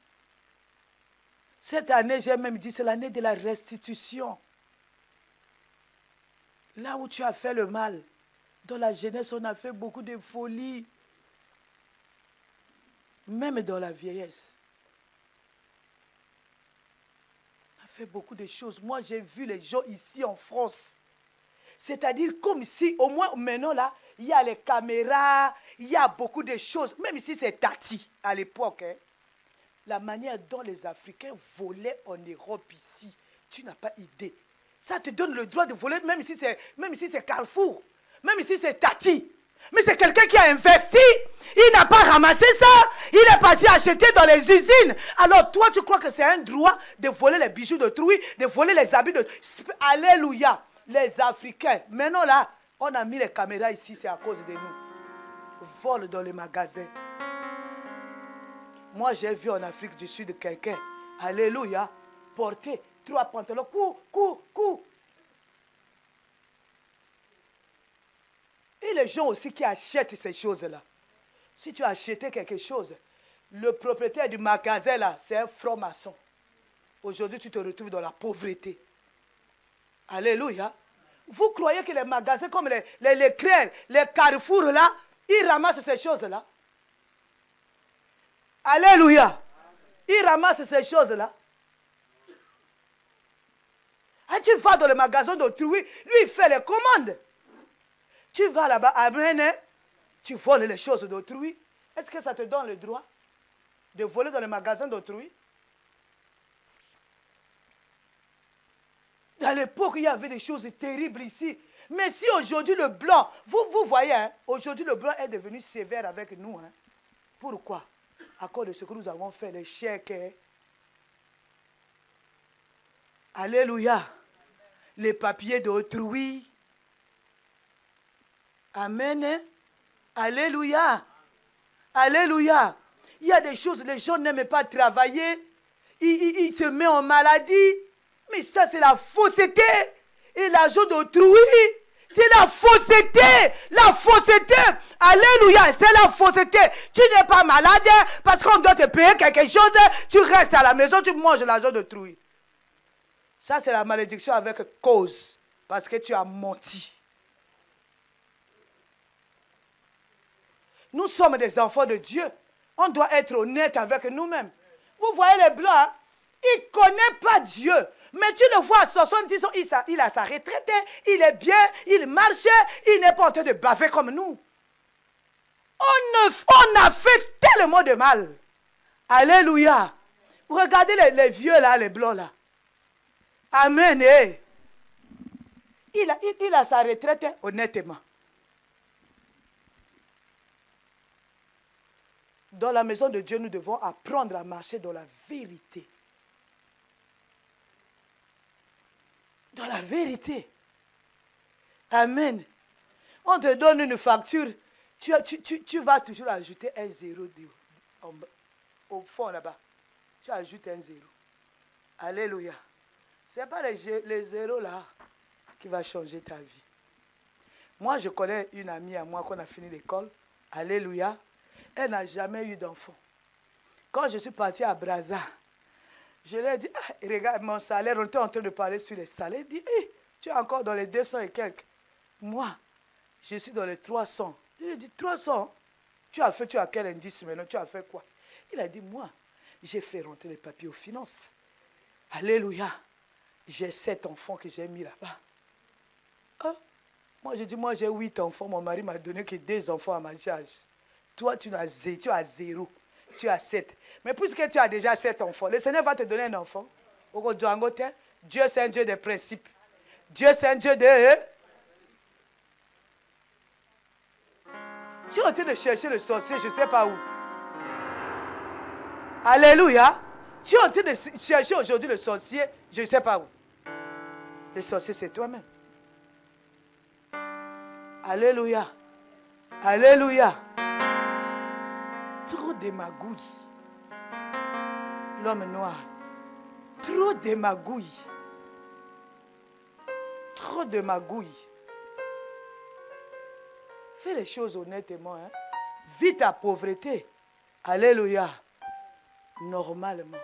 Cette année, j'ai même dit, c'est l'année de la restitution. Là où tu as fait le mal, dans la jeunesse, on a fait beaucoup de folies. Même dans la vieillesse. On a fait beaucoup de choses. Moi, j'ai vu les gens ici en France. C'est-à-dire comme si, au moins maintenant là, il y a les caméras, il y a beaucoup de choses. Même si c'est Tati à l'époque, hein, la manière dont les Africains volaient en Europe ici, tu n'as pas idée. Ça te donne le droit de voler, même si c'est Carrefour, même si c'est Tati. Mais c'est quelqu'un qui a investi, il n'a pas ramassé ça, il est parti acheter dans les usines. Alors toi, tu crois que c'est un droit de voler les bijoux d'autrui, de voler les habits de... Alléluia. Les Africains, maintenant là, on a mis les caméras ici, c'est à cause de nous. Vol dans les magasins. Moi, j'ai vu en Afrique du Sud quelqu'un, alléluia, porter 3 pantalons, cours. Et les gens aussi qui achètent ces choses-là. Si tu as acheté quelque chose, le propriétaire du magasin là, c'est un franc-maçon. Aujourd'hui, tu te retrouves dans la pauvreté. Alléluia. Vous croyez que les magasins comme les Crènes, les Carrefour là, ils ramassent ces choses-là? Alléluia. Ils ramassent ces choses-là. Et tu vas dans le magasin d'autrui, lui il fait les commandes. Tu vas là-bas, amen, tu voles les choses d'autrui. Est-ce que ça te donne le droit de voler dans le magasin d'autrui? À l'époque, il y avait des choses terribles ici. Mais si aujourd'hui le blanc, vous voyez, hein, aujourd'hui le blanc est devenu sévère avec nous. Hein. Pourquoi? À cause de ce que nous avons fait, les chèques. Hein. Alléluia. Les papiers d'autrui. Amen. Hein. Alléluia. Alléluia. Il y a des choses, les gens n'aiment pas travailler. Ils se mettent en maladie. Mais ça, c'est la fausseté. Et l'argent d'autrui, c'est la fausseté. La fausseté. Alléluia, c'est la fausseté. Tu n'es pas malade parce qu'on doit te payer quelque chose. Tu restes à la maison, tu manges l'argent d'autrui. Ça, c'est la malédiction avec cause. Parce que tu as menti. Nous sommes des enfants de Dieu. On doit être honnête avec nous-mêmes. Vous voyez les blancs, hein? Ils ne connaissent pas Dieu. Mais tu le vois à 70 ans, il a sa retraite, il est bien, il marche, il n'est pas en train de baver comme nous. On a fait tellement de mal. Alléluia. Regardez les vieux là, les blancs là. Amen. Il a sa retraite, honnêtement. Dans la maison de Dieu, nous devons apprendre à marcher dans la vérité. Dans la vérité. Amen. On te donne une facture, tu vas toujours ajouter un zéro au fond là-bas. Tu ajoutes un zéro. Alléluia. Ce n'est pas les zéros là qui va changer ta vie. Moi, je connais une amie à moi qu'on a fini l'école. Alléluia. Elle n'a jamais eu d'enfant. Quand je suis partie à Brazza, je lui ai dit, ah, regarde mon salaire, on était en train de parler sur les salaires. Elle dit, hey, tu es encore dans les 200 et quelques. Moi, je suis dans les 300. Je lui ai dit, 300? Tu as quel indice maintenant? Tu as fait quoi? Il a dit, moi, j'ai fait rentrer les papiers aux finances. Alléluia. J'ai 7 enfants que j'ai mis là-bas. Hein? Moi, j'ai dit, moi, j'ai 8 enfants. Mon mari m'a donné que 2 enfants à ma charge. Toi, tu as 0. Tu as 7. Mais puisque tu as déjà 7 enfants, le Seigneur va te donner un enfant. Dieu, c'est un Dieu de principes. Dieu, c'est un Dieu de... Tu es en train de chercher le sorcier, je ne sais pas où. Alléluia. Tu es en train de chercher aujourd'hui le sorcier, je ne sais pas où. Le sorcier, c'est toi-même. Alléluia. Alléluia. Trop de magouilles. L'homme noir. Trop de magouilles. Trop de magouilles. Fais les choses honnêtement. Hein? Vis ta pauvreté. Alléluia. Normalement.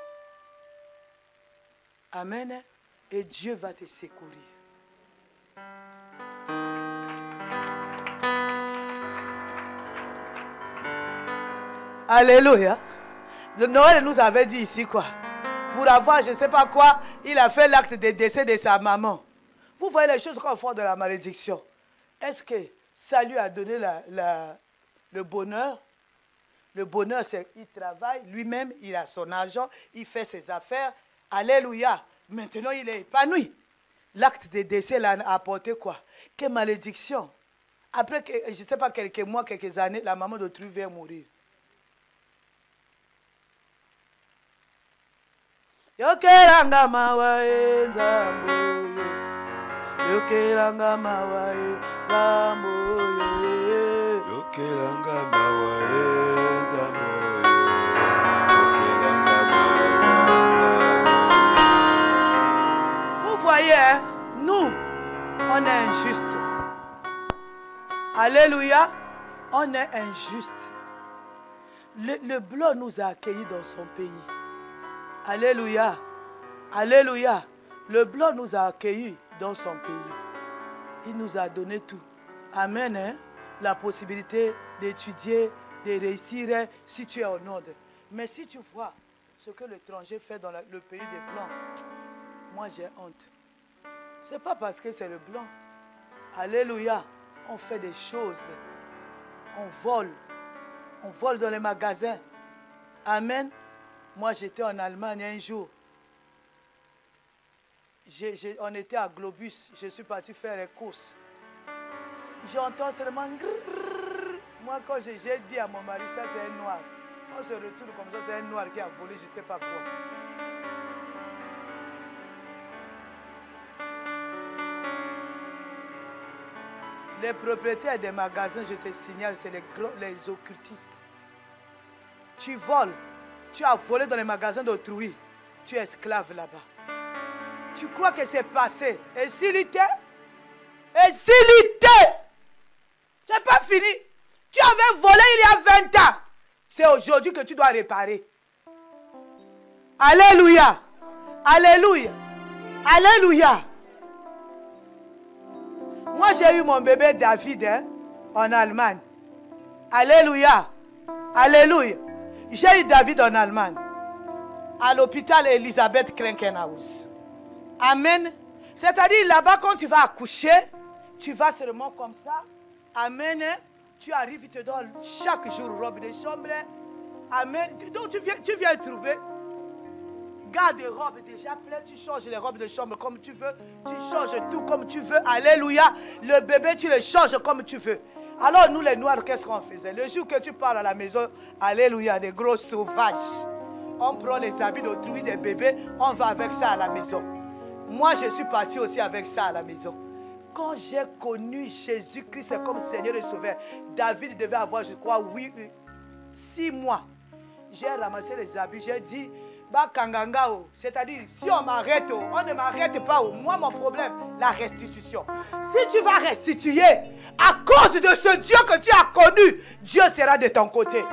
Amen. Et Dieu va te secourir. Alléluia. Le Noël nous avait dit ici quoi? Pour avoir je ne sais pas quoi, il a fait l'acte de décès de sa maman. Vous voyez les choses qu'on fait de la malédiction. Est-ce que ça lui a donné le bonheur? Le bonheur, c'est qu'il travaille lui-même, il a son argent, il fait ses affaires. Alléluia. Maintenant, il est épanoui. L'acte de décès l'a apporté quoi? Quelle malédiction. Après, je ne sais pas, quelques mois, quelques années, la maman d'autrui vient mourir. Yokeranga mawae zamboyo. Yokeranga mawae zamboyo. Yokeranga mawae zamboyo. Yokeranga mawae zamboyo. Vous voyez, hein, nous, on est injustes. Alléluia, on est injustes. Le blanc nous a accueillis dans son pays. Alléluia. Alléluia. Le blanc nous a accueillis dans son pays. Il nous a donné tout. Amen. Hein? La possibilité d'étudier, de réussir, hein, si tu es en ordre. Mais si tu vois ce que l'étranger fait dans le pays des blancs, moi j'ai honte. Ce n'est pas parce que c'est le blanc. Alléluia. On fait des choses. On vole. On vole dans les magasins. Amen. Moi, j'étais en Allemagne un jour. On était à Globus. Je suis parti faire les courses. J'entends seulement... Grrr. Moi, quand j'ai dit à mon mari, ça c'est un noir. On se retourne comme ça, c'est un noir qui a volé, je ne sais pas quoi. Les propriétaires des magasins, je te signale, c'est les occultistes. Tu voles. Tu as volé dans les magasins d'autrui. Tu es esclave là-bas. Tu crois que c'est passé. Et s'il était? Et s'il était? C'est pas fini. Tu avais volé il y a 20 ans. C'est aujourd'hui que tu dois réparer. Alléluia. Alléluia. Alléluia. Moi, j'ai eu mon bébé David hein, en Allemagne. Alléluia. Alléluia. J'ai eu David en Allemagne. À l'hôpital Elisabeth Krankenhaus. Amen. C'est-à-dire là-bas, quand tu vas accoucher, tu vas seulement comme ça. Amen. Tu arrives, il te donne chaque jour robe de chambre. Amen. Donc tu viens trouver. Garde des robes déjà pleines, tu changes les robes de chambre comme tu veux. Tu changes tout comme tu veux. Alléluia. Le bébé, tu le changes comme tu veux. Alors nous les noirs, qu'est-ce qu'on faisait? Le jour que tu pars à la maison, alléluia, des gros sauvages. On prend les habits d'autrui des bébés, on va avec ça à la maison. Moi, je suis parti aussi avec ça à la maison. Quand j'ai connu Jésus-Christ comme Seigneur et Sauveur, David devait avoir, je crois, 6 mois. J'ai ramassé les habits, j'ai dit, C'est-à-dire, si on m'arrête, on ne m'arrête pas. Moi, mon problème, la restitution. Si tu vas restituer à cause de ce Dieu que tu as connu, Dieu sera de ton côté.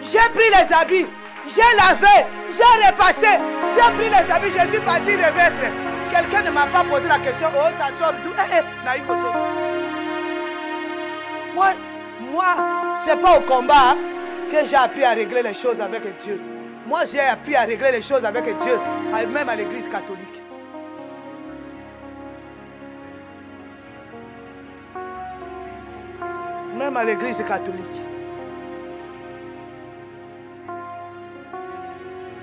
J'ai pris les habits, j'ai lavé, j'ai repassé, j'ai pris les habits, je suis parti remettre. Quelqu'un ne m'a pas posé la question, oh, ça sort d'où? Moi, c'est pas au combat que j'ai appris à régler les choses avec Dieu. Moi, j'ai appris à régler les choses avec Dieu, même à l'église catholique. Même à l'église catholique.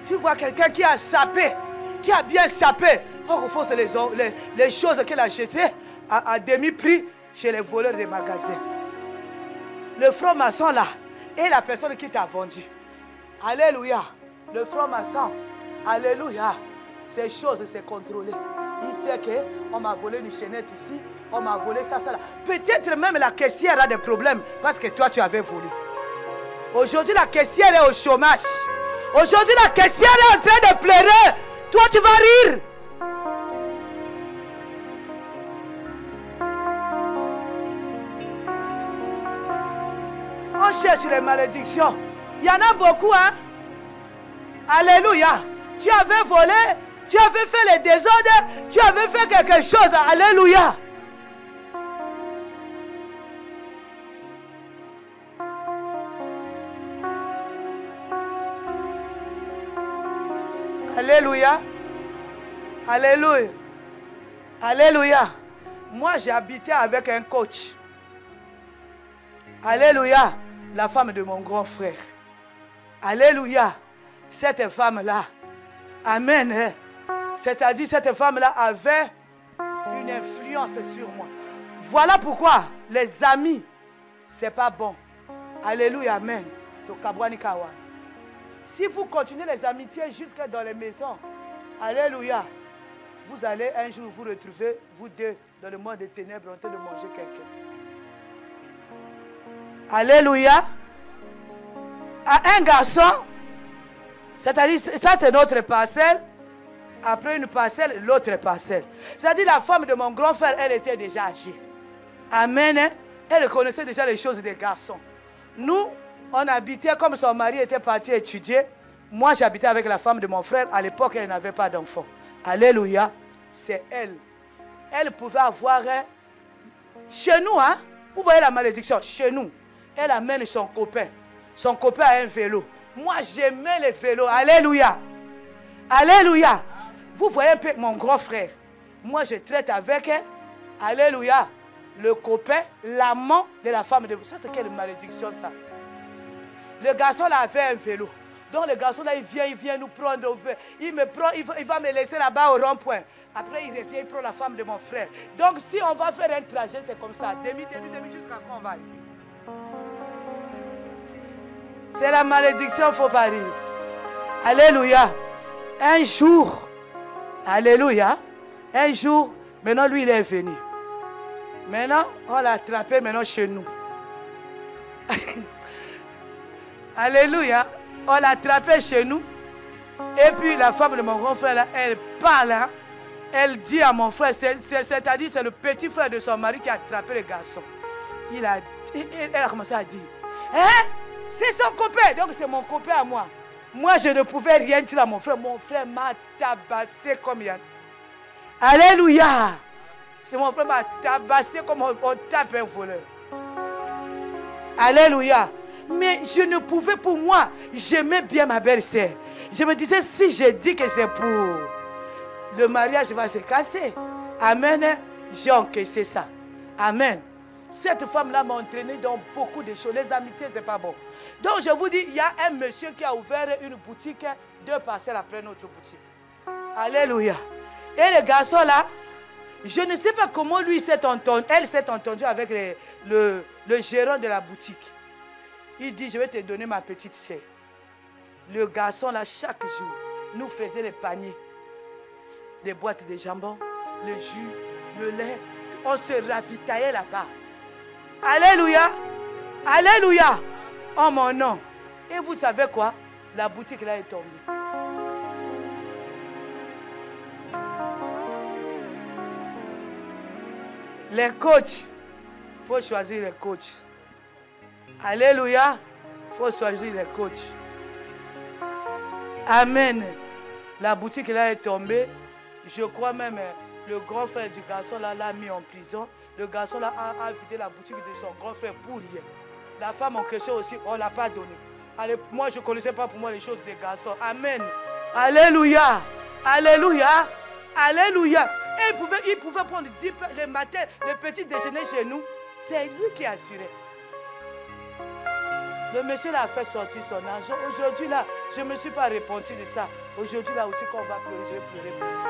Tu vois quelqu'un qui a sapé, qui a bien sapé. Au fond, c'est les choses qu'il a achetées à demi-prix chez les voleurs des magasins. Le franc-maçon là, et la personne qui t'a vendu. Alléluia. Le franc-maçon, alléluia. Ces choses, c'est contrôlé. Il sait qu'on m'a volé une chaînette ici, on m'a volé ça, ça là. Peut-être même la caissière a des problèmes parce que toi, tu avais volé. Aujourd'hui, la caissière est au chômage. Aujourd'hui, la caissière est en train de pleurer. Toi, tu vas rire. On cherche les malédictions. Il y en a beaucoup, hein. Alléluia. Tu avais volé, tu avais fait les désordres, tu avais fait quelque chose. Alléluia. Alléluia. Alléluia. Alléluia. Moi, j'ai habité avec un coach. Alléluia. La femme de mon grand frère. Alléluia. Cette femme-là. Amen. C'est-à-dire, cette femme-là avait une influence sur moi. Voilà pourquoi les amis, c'est pas bon. Alléluia. Amen. Si vous continuez les amitiés jusque dans les maisons, alléluia, vous allez un jour vous retrouver, vous deux, dans le monde des ténèbres, en train de manger quelqu'un. Alléluia. À un garçon, c'est-à-dire, ça c'est notre parcelle, après une parcelle, l'autre parcelle. C'est-à-dire, la femme de mon grand frère, elle était déjà âgée. Amen. Elle connaissait déjà les choses des garçons. Nous, on habitait, comme son mari était parti étudier. Moi, j'habitais avec la femme de mon frère. À l'époque, elle n'avait pas d'enfant. Alléluia. C'est elle. Elle pouvait avoir... Chez nous, hein, vous voyez la malédiction. Chez nous, elle amène son copain. Son copain a un vélo. Moi, j'aimais les vélos. Alléluia. Alléluia. Vous voyez un peu mon grand frère. Moi, je traite avec elle. Alléluia. Le copain, l'amant de la femme de... Ça, c'est quelle malédiction, ça? Le garçon là avait un vélo. Donc le garçon là, il vient nous prendre. Il me prend, il va me laisser là-bas au rond-point. Après, il revient, il prend la femme de mon frère. Donc si on va faire un trajet, c'est comme ça. Demi, jusqu'à quand on va arriver. C'est la malédiction, il ne faut pas rire. Alléluia. Un jour, alléluia. Un jour, maintenant lui, il est venu. Maintenant, on l'a attrapé maintenant chez nous. Alléluia. On l'a attrapé chez nous. Et puis la femme de mon grand frère, là, elle parle. Hein? Elle dit à mon frère, c'est-à-dire c'est le petit frère de son mari qui a attrapé le garçon. Elle a commencé à dire, hein? C'est son copain. Donc c'est mon copain à moi. Moi, je ne pouvais rien dire à mon frère. Mon frère m'a tabassé comme il y a. Alléluia. C'est mon frère m'a tabassé comme on tape un voleur. Alléluia. Mais je ne pouvais, pour moi, j'aimais bien ma belle-sœur. Je me disais, si je dis que c'est pour le mariage, va se casser. Amen. J'ai encaissé ça. Amen. Cette femme-là m'a entraîné dans beaucoup de choses. Les amitiés, ce n'est pas bon. Donc, je vous dis, il y a un monsieur qui a ouvert une boutique, 2 parcelles après notre boutique. Alléluia. Et le garçon là, je ne sais pas comment lui s'est entendu. Elle s'est entendue avec le gérant de la boutique. Il dit, je vais te donner ma petite sœur. Le garçon là, chaque jour, nous faisait les paniers. Des boîtes de jambon, le jus, le lait. On se ravitaillait là-bas. Alléluia. Alléluia. En mon nom. Et vous savez quoi? La boutique là est tombée. Les coachs, il faut choisir les coachs. Alléluia, il faut choisir les coachs. Amen. La boutique là est tombée. Je crois même le grand frère du garçon là l'a mis en prison. Le garçon là a vidé la boutique de son grand frère pour rien. La femme en question aussi, on ne l'a pas donné. Allez, moi, je ne connaissais pas pour moi les choses des garçons. Amen. Alléluia. Alléluia. Alléluia. Et il pouvait prendre 10 le matin, le petit déjeuner chez nous. C'est lui qui assurait. Le monsieur là a fait sortir son argent. Aujourd'hui là, je ne me suis pas repenti de ça. Aujourd'hui là aussi, quand on va pleurer, je vais pleurer pour ça.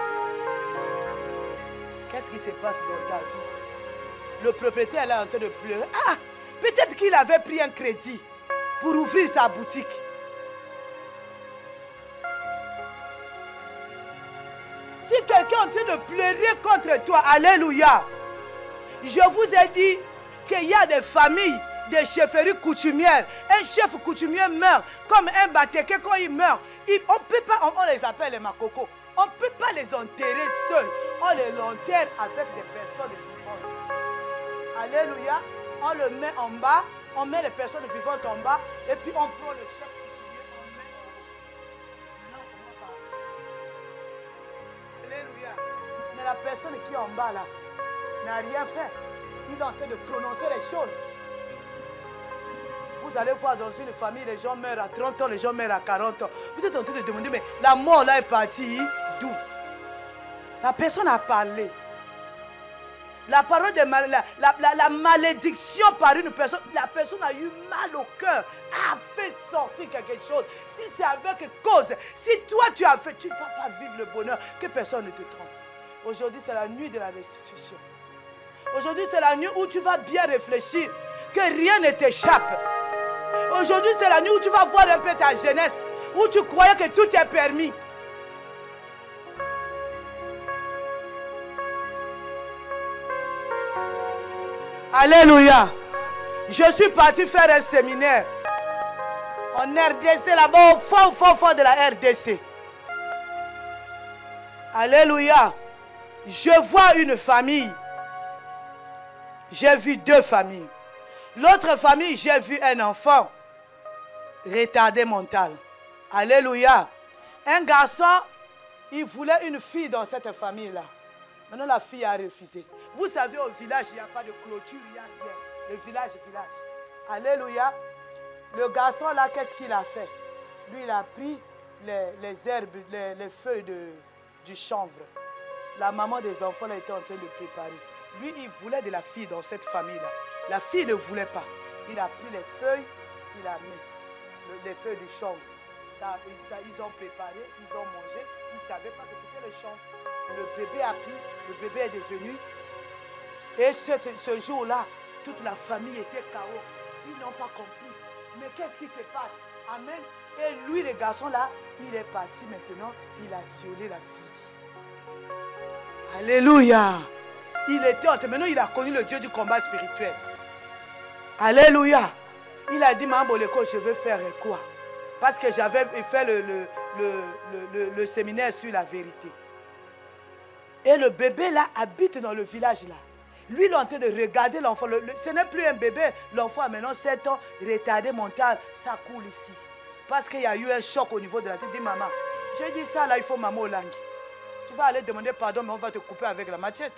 Qu'est-ce qui se passe dans ta vie? Le propriétaire là est en train de pleurer. Ah! Peut-être qu'il avait pris un crédit pour ouvrir sa boutique. Si quelqu'un est en train de pleurer contre toi, alléluia. Je vous ai dit qu'il y a des familles, des chefferies coutumières. Un chef coutumier meurt comme un batéké quand il meurt. On peut pas, on les appelle les makoko. On ne peut pas les enterrer seuls. On les enterre avec des personnes vivantes. Alléluia. On le met en bas, on met les personnes vivantes en bas, et puis on prend le chef coutumier, on met en haut. Maintenant, on commence à... Alléluia. Mais la personne qui est en bas là n'a rien fait. Il est en train de prononcer les choses. Vous allez voir dans une famille, les gens meurent à 30 ans, les gens meurent à 40 ans. Vous êtes en train de demander, mais la mort là est partie d'où? La personne a parlé. La parole de la malédiction par une personne, la personne a eu mal au cœur, a fait sortir quelque chose. Si c'est avec cause, si toi tu as fait, tu ne vas pas vivre le bonheur, que personne ne te trompe. Aujourd'hui c'est la nuit de la restitution. Aujourd'hui c'est la nuit où tu vas bien réfléchir, que rien ne t'échappe. Aujourd'hui c'est la nuit où tu vas voir un peu ta jeunesse, où tu croyais que tout est permis. Alléluia. Je suis parti faire un séminaire en RDC, là-bas, au fond de la RDC. Alléluia. Je vois une famille. J'ai vu 2 familles. L'autre famille, j'ai vu un enfant retardé mental. Alléluia. Un garçon, il voulait une fille dans cette famille-là. Maintenant, la fille a refusé. Vous savez, au village, il n'y a pas de clôture, il n'y a rien. Le village. Alléluia. Le garçon, là, qu'est-ce qu'il a fait? Lui, il a pris les herbes, les feuilles du chanvre. La maman des enfants là, était en train de préparer. Lui, il voulait de la fille dans cette famille-là. La fille ne voulait pas. Il a pris les feuilles, il a mis les feuilles du chanvre. Ils ont préparé, ils ont mangé. Ils ne savaient pas que c'était le chanvre. Le bébé a pris, le bébé est devenu. Et ce jour-là, toute la famille était KO. Ils n'ont pas compris. Mais qu'est-ce qui se passe? Amen. Et lui, le garçon là, il est parti maintenant. Il a violé la fille. Alléluia. Il était maintenant, il a connu le Dieu du combat spirituel. Alléluia. Il a dit, Maman Boleko, je veux faire quoi? Parce que j'avais fait le séminaire sur la vérité. Et le bébé là habite dans le village là. Lui, il est en train de regarder l'enfant. Ce n'est plus un bébé. L'enfant a maintenant 7 ans, retardé mental. Ça coule ici. Parce qu'il y a eu un choc au niveau de la tête. Il dit, maman, j'ai dit ça là, il faut maman au langue. Tu vas aller demander pardon, mais on va te couper avec la machette.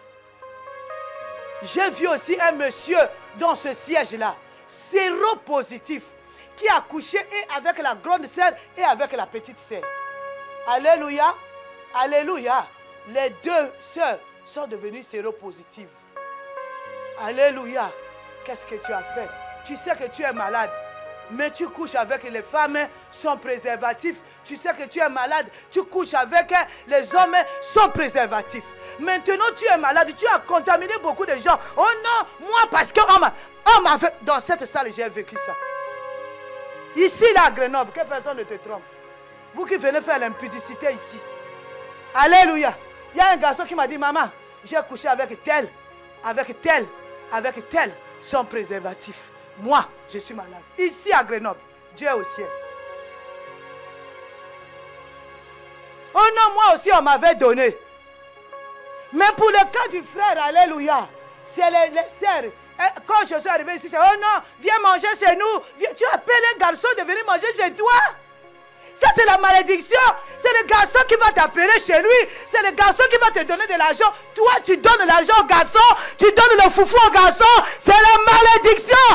J'ai vu aussi un monsieur dans ce siège-là, séropositif, qui a couché et avec la grande sœur et avec la petite sœur. Alléluia. Alléluia. Les 2 sœurs sont devenues séropositives. Alléluia. Qu'est-ce que tu as fait? Tu sais que tu es malade, mais tu couches avec les femmes sans préservatif. Tu sais que tu es malade, tu couches avec les hommes sans préservatif. Maintenant tu es malade, tu as contaminé beaucoup de gens. Oh non, moi parce que on m'a fait... Dans cette salle, j'ai vécu ça. Ici, là, à Grenoble, que personne ne te trompe. Vous qui venez faire l'impudicité ici. Alléluia. Il y a un garçon qui m'a dit, maman, j'ai couché avec tel, sans préservatif. Moi, je suis malade. Ici à Grenoble, Dieu est au ciel. Oh non, moi aussi on m'avait donné. Mais pour le cas du frère, alléluia, C'est les sœurs. Quand je suis arrivé ici, je dis, oh non, viens manger chez nous. Viens. Tu appelles les garçons de venir manger chez toi. Ça, c'est la malédiction. C'est le garçon qui va t'appeler chez lui. C'est le garçon qui va te donner de l'argent. Toi, tu donnes l'argent au garçon. Tu donnes le foufou au garçon. C'est la malédiction.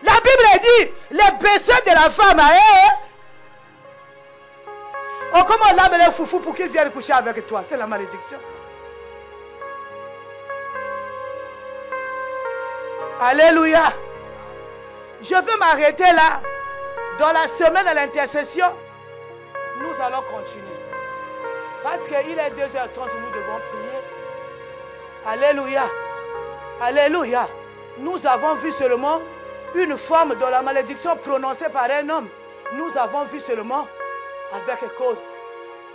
La Bible dit, les besoins de la femme, oh, comment on lave les foufou pour qu'il vienne coucher avec toi? C'est la malédiction. Alléluia. Je veux m'arrêter là. Dans la semaine de l'intercession, nous allons continuer. Parce qu'il est 2h30, nous devons prier. Alléluia. Alléluia. Nous avons vu seulement une forme de la malédiction prononcée par un homme. Nous avons vu seulement avec cause.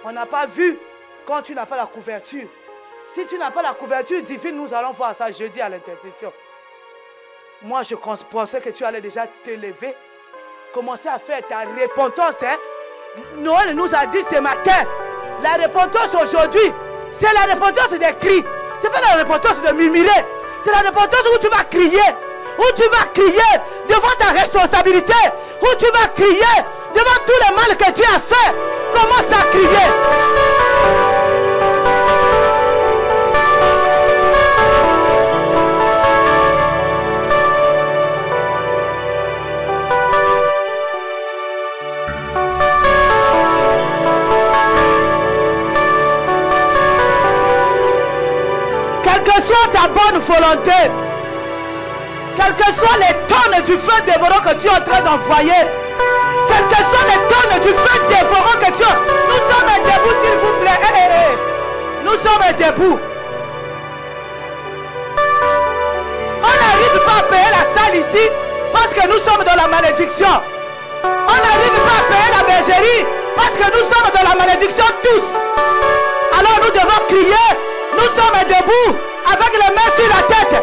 On n'a pas vu quand tu n'as pas la couverture. Si tu n'as pas la couverture divine, nous allons voir ça jeudi à l'intercession. Moi, je pensais que tu allais déjà te lever, commencer à faire ta repentance. Noël nous a dit ce matin, la repentance aujourd'hui, c'est la repentance des cris. Ce n'est pas la repentance de murmurer. C'est la repentance où tu vas crier. Où tu vas crier devant ta responsabilité. Où tu vas crier devant tout le mal que tu as fait. Commence à crier. Quelle que soit ta bonne volonté, quelles que soient les tonnes du feu dévorant que tu es en train d'envoyer, quelles que soient les tonnes du feu dévorant que tu as, nous sommes debout s'il vous plaît. Nous sommes debout. On n'arrive pas à payer la salle ici parce que nous sommes dans la malédiction. On n'arrive pas à payer la bergerie parce que nous sommes dans la malédiction tous. Alors nous devons crier. Nous sommes debout avec les mains sur la tête.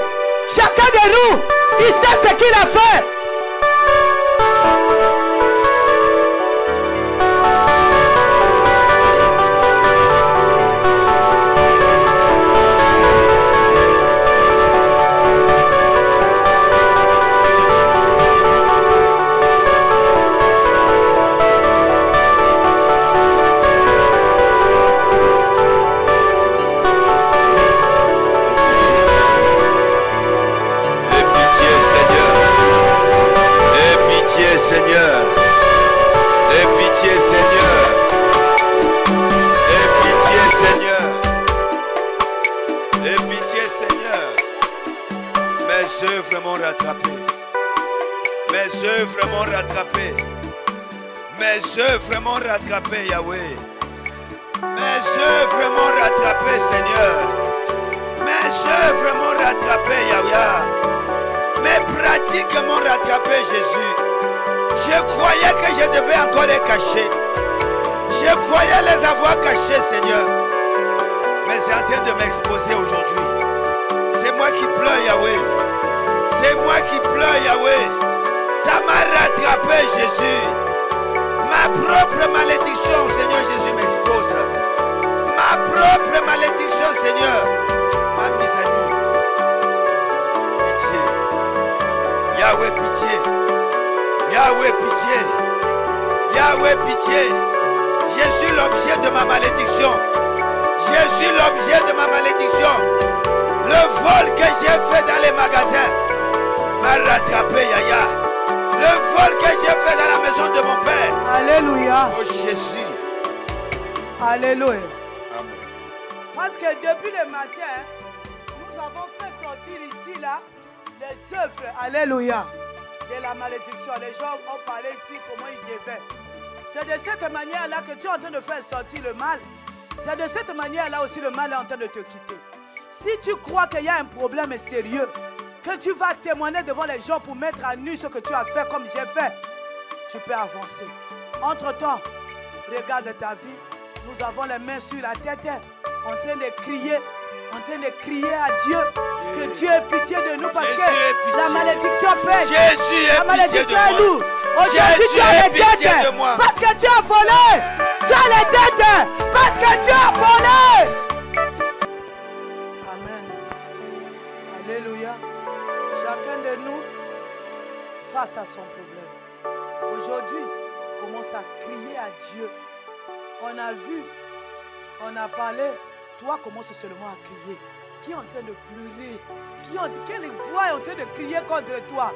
Chacun de nous, il sait ce qu'il a fait. Seigneur, aie pitié Seigneur, aie pitié Seigneur, aie pitié Seigneur. Mes œuvres m'ont rattrapé, mes œuvres m'ont rattrapé, mes œuvres m'ont rattrapé Yahweh, mes œuvres m'ont rattrapé Seigneur, mes œuvres m'ont rattrapé Yahweh, mes pratiques m'ont rattrapé Jésus. Je croyais que je devais encore les cacher. Je croyais les avoir cachés, Seigneur. Mais c'est en train de m'exposer aujourd'hui. C'est moi qui pleure, Yahweh. C'est moi qui pleure, Yahweh. Ça m'a rattrapé, Jésus. Ma propre malédiction, Seigneur Jésus, m'expose. Ma propre malédiction, Seigneur, m'a mise à nu. Pitié. Yahweh, pitié. Yahweh, pitié. Yahweh, pitié. Je suis l'objet de ma malédiction. Je suis l'objet de ma malédiction. Le vol que j'ai fait dans les magasins m'a rattrapé, Yahya. Le vol que j'ai fait dans la maison de mon père. Alléluia. Oh Jésus. Alléluia. Amen. Parce que depuis le matin, nous avons fait sortir ici, là, les œuvres. Alléluia. De la malédiction. Les gens ont parlé ici comment ils devaient. C'est de cette manière-là que tu es en train de faire sortir le mal. C'est de cette manière-là aussi le mal est en train de te quitter. Si tu crois qu'il y a un problème sérieux, que tu vas témoigner devant les gens pour mettre à nu ce que tu as fait comme j'ai fait, tu peux avancer. Entre-temps, regarde ta vie. Nous avons les mains sur la tête, en train de crier à Dieu. Que Dieu ait pitié de nous parce que la malédiction pèse. Jésus ait la malédiction pitié de est lourde. Aujourd'hui tu as les dettes parce que tu as volé. Tu as les dettes parce que tu as volé. Amen. chez nous face à son problème. Aujourd'hui, commence à crier à Dieu. On a vu, on a parlé. Toi, commence seulement à crier. Qui est en train de pleurer? Quelle voix est en train de crier contre toi?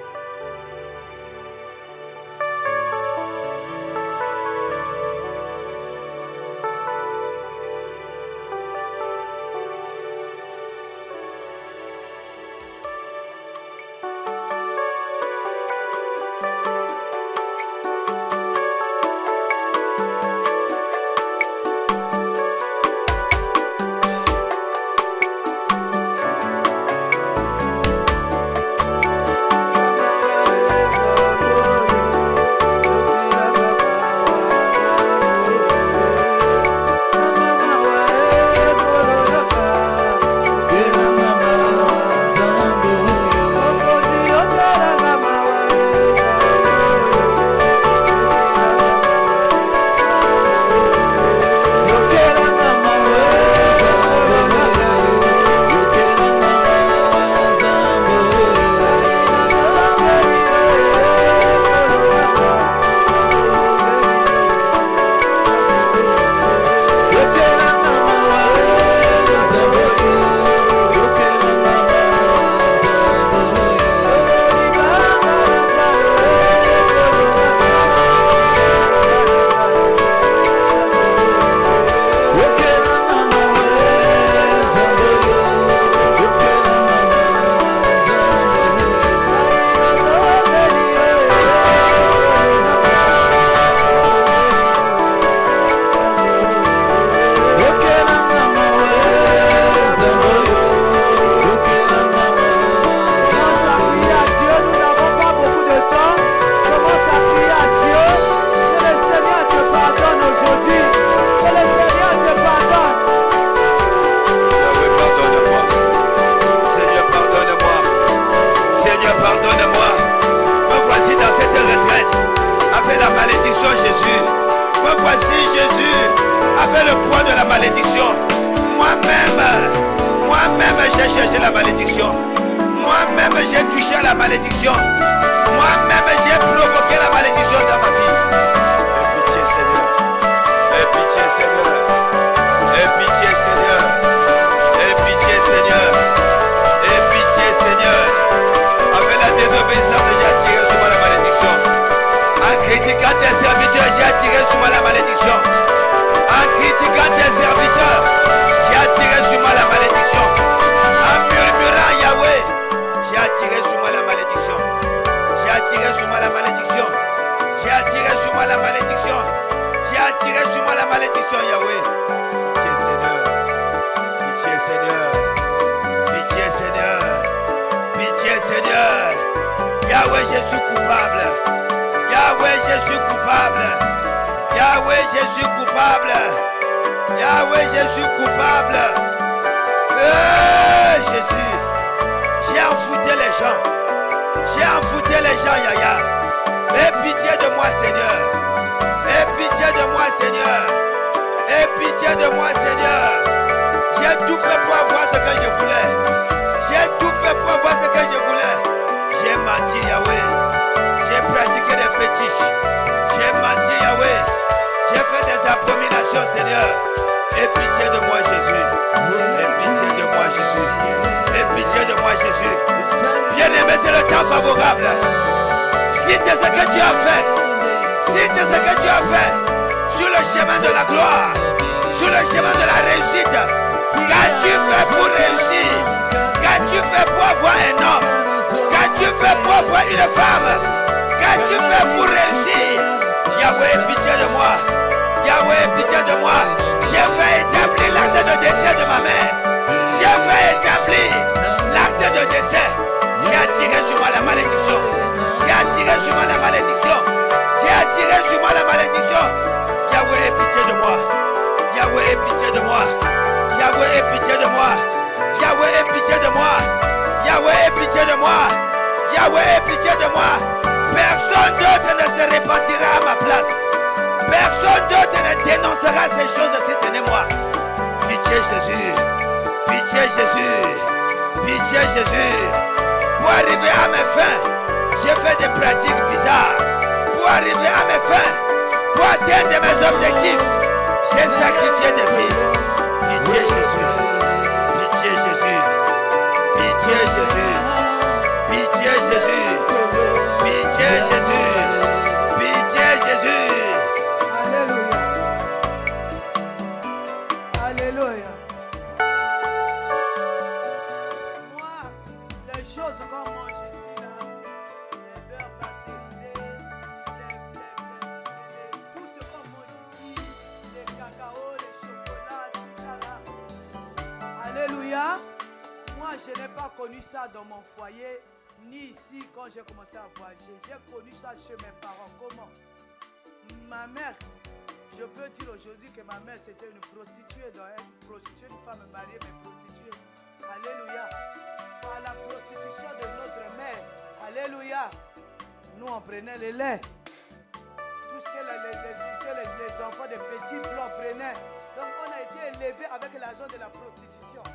Pour arriver à mes fins, j'ai fait des pratiques bizarres. Pour arriver à mes fins, pour atteindre mes objectifs, j'ai sacrifié des vies. Pitié Jésus. Pitié Jésus. Pitié Jésus. Pitié Jésus. Pitié Jésus. Pitié Jésus. Alléluia. Alléluia. Moi, les choses qu'on mange ici, là, les beurres pasteurisés, tout ce qu'on mange ici, les cacao, les chocolats, tout ça là. Alléluia. Moi, je n'ai pas connu ça dans mon foyer, ni ici quand j'ai commencé à voyager. J'ai connu ça chez mes parents. Comment? Ma mère, je peux dire aujourd'hui que ma mère c'était une prostituée, une femme mariée mais prostituée. Alléluia. Par la prostitution de notre mère. Alléluia. Nous on prenait le lait. Tout ce que les enfants de petits blancs prenaient. Donc on a été élevés avec l'argent de la prostitution.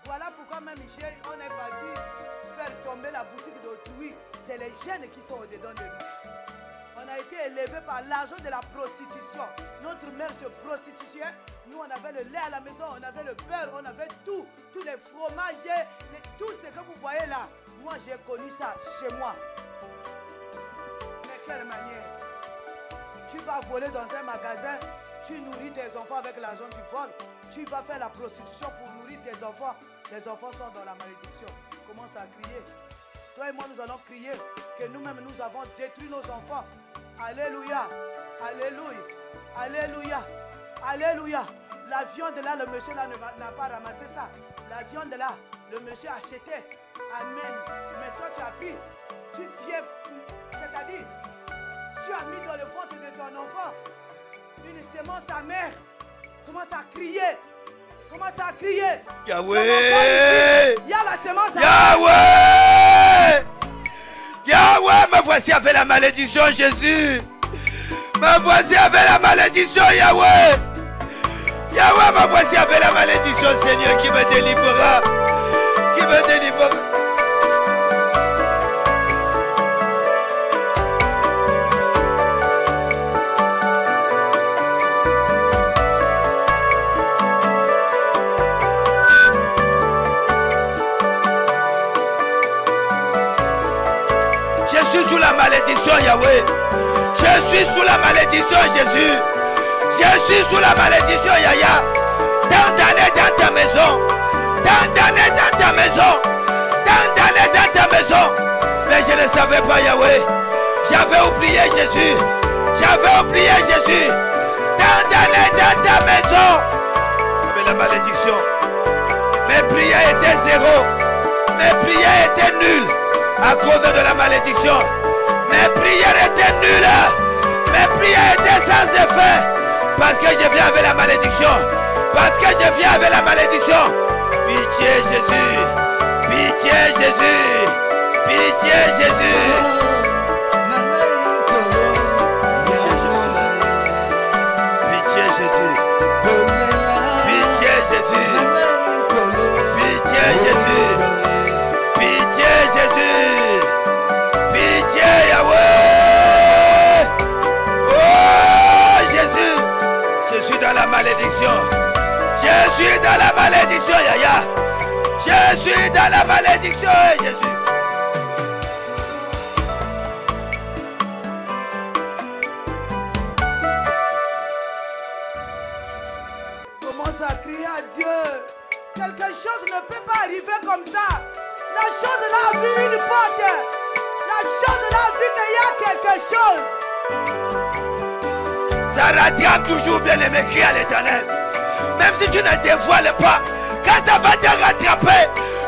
Voilà pourquoi même ici on est parti faire tomber la boutique d'autrui. C'est les jeunes qui sont au-dedans de nous. On a été élevés par l'argent de la prostitution. Notre mère se prostituait. Nous, on avait le lait à la maison, on avait le beurre, on avait tout. Tous les fromages, tout ce que vous voyez là. Moi, j'ai connu ça chez moi. Mais quelle manière? Tu vas voler dans un magasin, tu nourris tes enfants avec l'argent du vol. Tu vas faire la prostitution pour nourrir tes enfants. Les enfants sont dans la malédiction. Commence à crier. Toi et moi, nous allons crier que nous-mêmes, nous avons détruit nos enfants. Alléluia. Alléluia. Alléluia. Alléluia. La viande là, le monsieur là n'a pas ramassé ça. La viande là, le monsieur achetait. Amen. Mais toi, tu as pris. Tu viens, c'est-à-dire, tu as mis dans le ventre de ton enfant une sémence amère. Commence à crier. Commence à crier. Yahweh. Il y a la sémence amère. Yahweh. Yahweh, me voici avec la malédiction, Jésus. Me voici avec la malédiction, Yahweh. Yahweh, me voici avec la malédiction, Seigneur, qui me délivrera. Qui me délivrera. Je suis sous la malédiction, Yahweh. Je suis sous la malédiction, Jésus. Je suis sous la malédiction, Yahya. Tant d'années dans ta maison. Tant d'années dans ta maison. Tant d'années dans ta maison. Mais je ne savais pas, Yahweh. J'avais oublié Jésus. J'avais oublié Jésus. Tant d'années dans ta maison. Mais la malédiction. Mes prières étaient zéro. Mes prières étaient nulles. À cause de la malédiction. Mes prières étaient nulles. Mes prières étaient sans effet. Parce que je viens avec la malédiction. Parce que je viens avec la malédiction. Pitié Jésus. Pitié Jésus. Pitié Jésus. Pitié Jésus. Pitié Jésus. Pitié Jésus. Pitié Jésus. Pitié Yahweh. Oh Jésus. Je suis dans la malédiction. Je suis dans la malédiction, Yahya. Je suis dans la malédiction, Jésus. Commence à crier à Dieu. Quelque chose ne peut pas arriver comme ça. La chose là a vu une porte. La chose là a vu qu'il y a quelque chose. Ça rattrape toujours, bien aimé, crie à l'Éternel. Même si tu ne dévoiles pas, quand ça va te rattraper,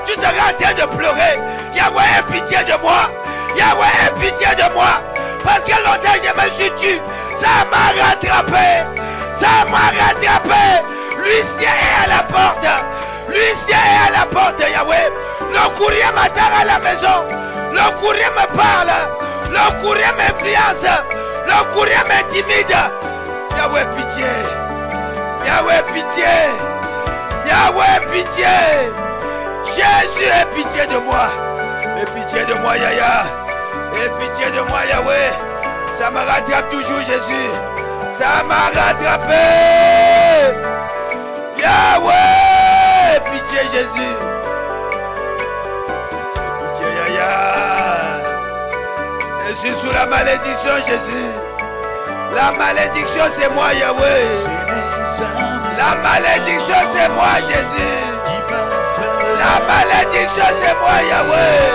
tu seras en train de pleurer. Yahweh, aie pitié de moi. Yahweh, aie pitié de moi. Parce que longtemps je me suis tué. Ça m'a rattrapé. Ça m'a rattrapé. Lucien est à la porte. Lucien est à la porte, Yahweh. Le courrier m'attend à la maison. Le courrier me parle. Le courrier m'influence. Le courrier m'intimide. Yahweh, pitié. Yahweh, pitié. Yahweh, pitié. Jésus, aie pitié de moi. Aie pitié de moi, Yaya. Aie pitié de moi, Yahweh. Ça me rattrape toujours, Jésus. Ça m'a rattrapé. Yahweh, aie pitié, Jésus. Pitié, Yaya. Je suis sous la malédiction, Jésus. La malédiction, c'est moi, Yahweh. La malédiction, c'est moi, Jésus. La malédiction, c'est moi, Yahweh.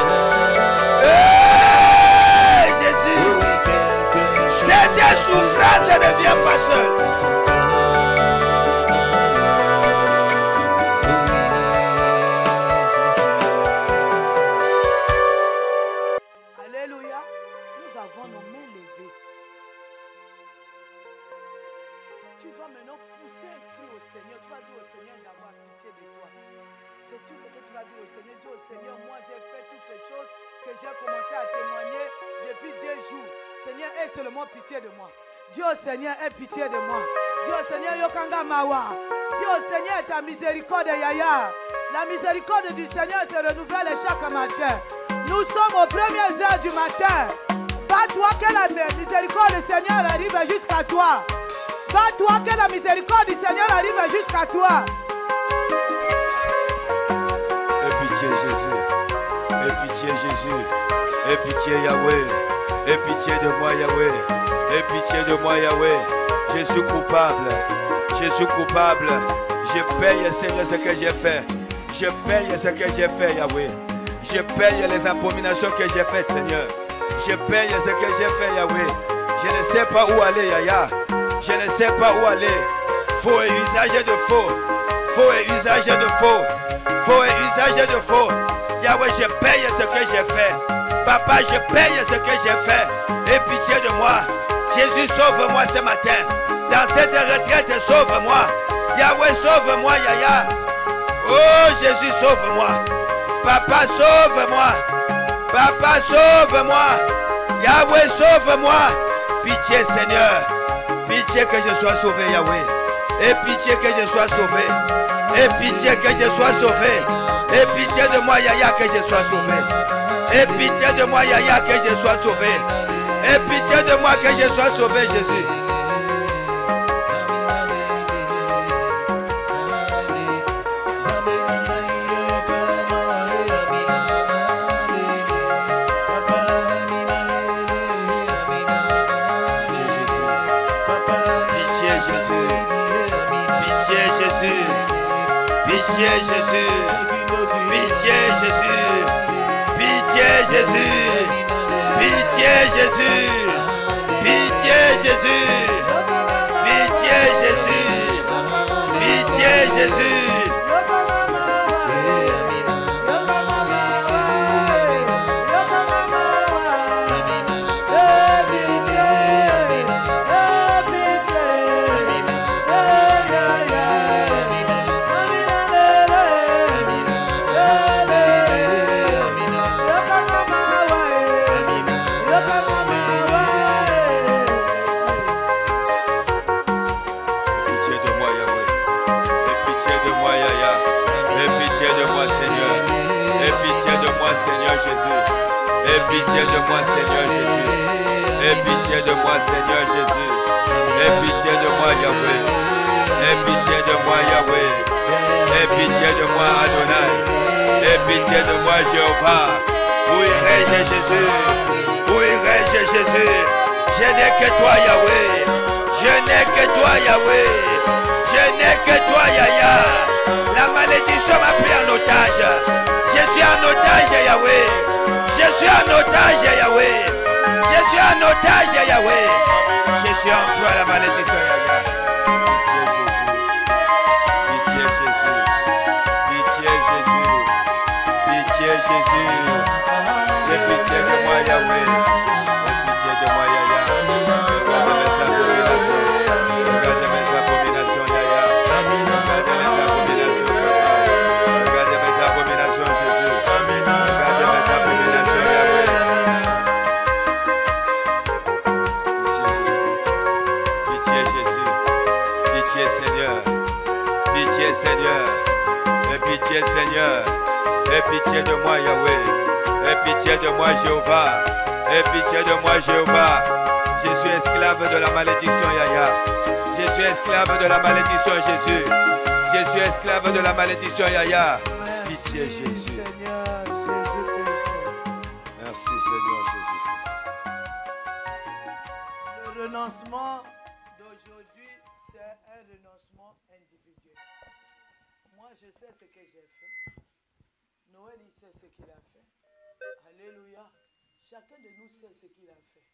Jésus. Cette souffrance ne vient pas seule. Alléluia. Nous avons nos mains levées. Tu vas maintenant pousser un cri au Seigneur. Tu vas dire au Seigneur d'avoir pitié de toi. C'est tout ce que tu vas dire au Seigneur. Dis au Seigneur, moi j'ai fait toutes ces choses que j'ai commencé à témoigner depuis 2 jours. Seigneur, aie seulement pitié de moi. Dis au Seigneur, aie pitié de moi. Dis au Seigneur, Yokanga Mawa. Dis au Seigneur, ta miséricorde, Yaya. La miséricorde du Seigneur se renouvelle chaque matin. Nous sommes aux premières heures du matin. Bats-toi que la miséricorde du Seigneur arrive jusqu'à toi. Bats-toi que la miséricorde du Seigneur arrive jusqu'à toi. Aie pitié, Jésus. Aie pitié, Jésus. Aie pitié, Yahweh. Aie pitié de moi, Yahweh. Aie pitié de moi, Yahweh. Je suis coupable. Je suis coupable. Je paye, Seigneur, ce que j'ai fait. Je paye ce que j'ai fait, Yahweh. Je paye les abominations que j'ai faites, Seigneur. Je paye ce que j'ai fait, Yahweh. Je ne sais pas où aller, Yaya. Je ne sais pas où aller. Faux et usage de faux. Faux et usage de faux. Faux et usage de faux. Yahweh, je paye ce que j'ai fait. Papa, je paye ce que j'ai fait. Aie pitié de moi. Jésus, sauve-moi ce matin. Dans cette retraite, sauve-moi. Yahweh, sauve-moi, Yaya. Oh, Jésus, sauve-moi. Papa, sauve-moi. Papa, sauve-moi. Yahweh, sauve-moi. Pitié, Seigneur. Pitié que je sois sauvé, Yahweh. Et pitié que je sois sauvé. Et pitié que je sois sauvé. Et pitié de moi, Yaya, que je sois sauvé. Et pitié de moi, Yaya, que je sois sauvé. Et pitié de moi, que je sois sauvé, Jésus. Pitié Jésus, pitié Jésus, pitié Jésus, pitié Jésus, pitié Jésus, pitié Jésus, pitié Jésus. Pitié de moi, Seigneur Jésus. Aie pitié de moi, Seigneur Jésus. Aie pitié de moi, Yahweh. Aie pitié de moi, Yahweh. Aie pitié de moi, Adonai. Aie pitié de moi, Jéhovah. Où irai-je, Jésus? Où irai-je, Jésus? Je n'ai que toi, Yahweh. Je n'ai que toi, Yahweh. Je n'ai que toi, Yaya. La malédiction m'a pris en otage. Je suis en otage, Yahweh. Je suis en otage, Yahweh. Je suis en otage, Yahweh. Je suis en proie à la malédiction, Yahweh. Pitié Jésus. Pitié Jésus. Pitié Jésus. Pitié Jésus. Aie pitié de moi, Yahweh. Aie pitié de moi, Yahya. Regarde mes abominations. Regarde mes abominations, Yahya. Regarde mes abominations, Papa. Regarde mes abominations, Jésus. Regarde mes abominations, Yahweh. Pitié Jésus. Pitié Seigneur. Pitié Seigneur. Aie pitié, Seigneur. Aie pitié de moi, Yahweh. Aie pitié de moi, Jéhovah. Aie pitié de moi, Jéhovah. Je suis esclave de la malédiction, Yahya. Je suis esclave de la malédiction, Jésus. Je suis esclave de la malédiction, Yahya. Pitié, Jésus. Seigneur Jésus-Christ. Merci, Seigneur Jésus. Le renoncement d'aujourd'hui, c'est un renoncement individuel. Moi, je sais ce que j'ai fait. Noël, il sait ce qu'il a fait. Alléluia. Chacun de nous sait ce qu'il a fait.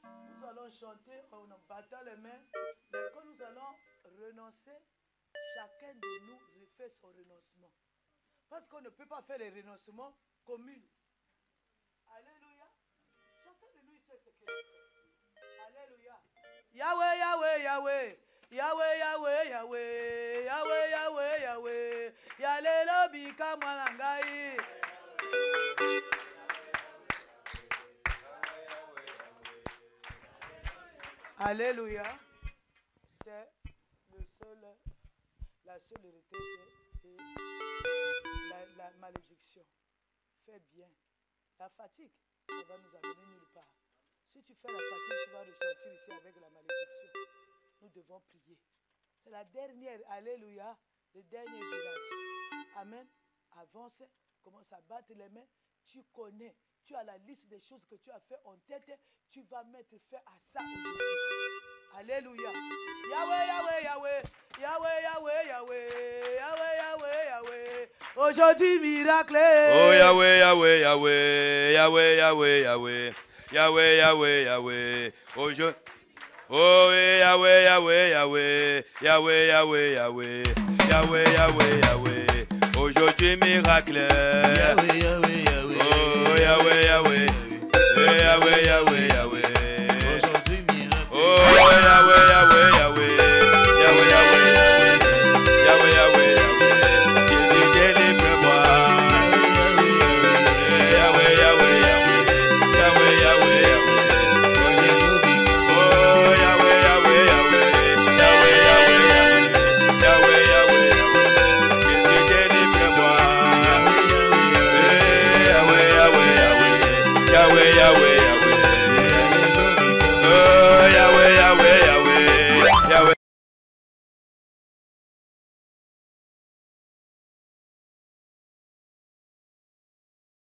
Nous allons chanter en battant les mains, mais quand nous allons renoncer, chacun de nous refait son renoncement. Parce qu'on ne peut pas faire les renoncements communs. Alléluia. Chacun de nous sait ce qu'il a fait. Alléluia. Yahweh, Yahweh, Yahweh. Yahweh, Yahweh, Yahweh. Yahweh, Yahweh, Yahweh. Yalelo bika mwanangai. Alléluia. C'est la seule vérité et la malédiction. Fais bien. La fatigue, ça va nous amener nulle part. Si tu fais la fatigue, tu vas ressortir ici avec la malédiction. Nous devons prier. C'est la dernière, alléluia, le dernier virage. Amen. Avance, commence à battre les mains. Tu connais, tu as la liste des choses que tu as fait en tête. Tu vas mettre fin à ça aujourd'hui. Alléluia. Yahweh, Yahweh, Yahweh. Yahweh, Yahweh, Yahweh. Yahweh, Yahweh, Yahweh. Aujourd'hui, miracle. Oh Yahweh, Yahweh, Yahweh. Yahweh, Yahweh, Yahweh. Yahweh, Yahweh, Yahweh. Aujourd'hui. Oh Yahweh, Yahweh, Yahweh. Yahweh, Yahweh, Yahweh. Yahweh, Yahweh, Yahweh. Aujourd'hui, miracle. Yahweh, Yahweh, Yahweh. Oh Yahweh, Yahweh. Yahweh, Yahweh, Yahweh.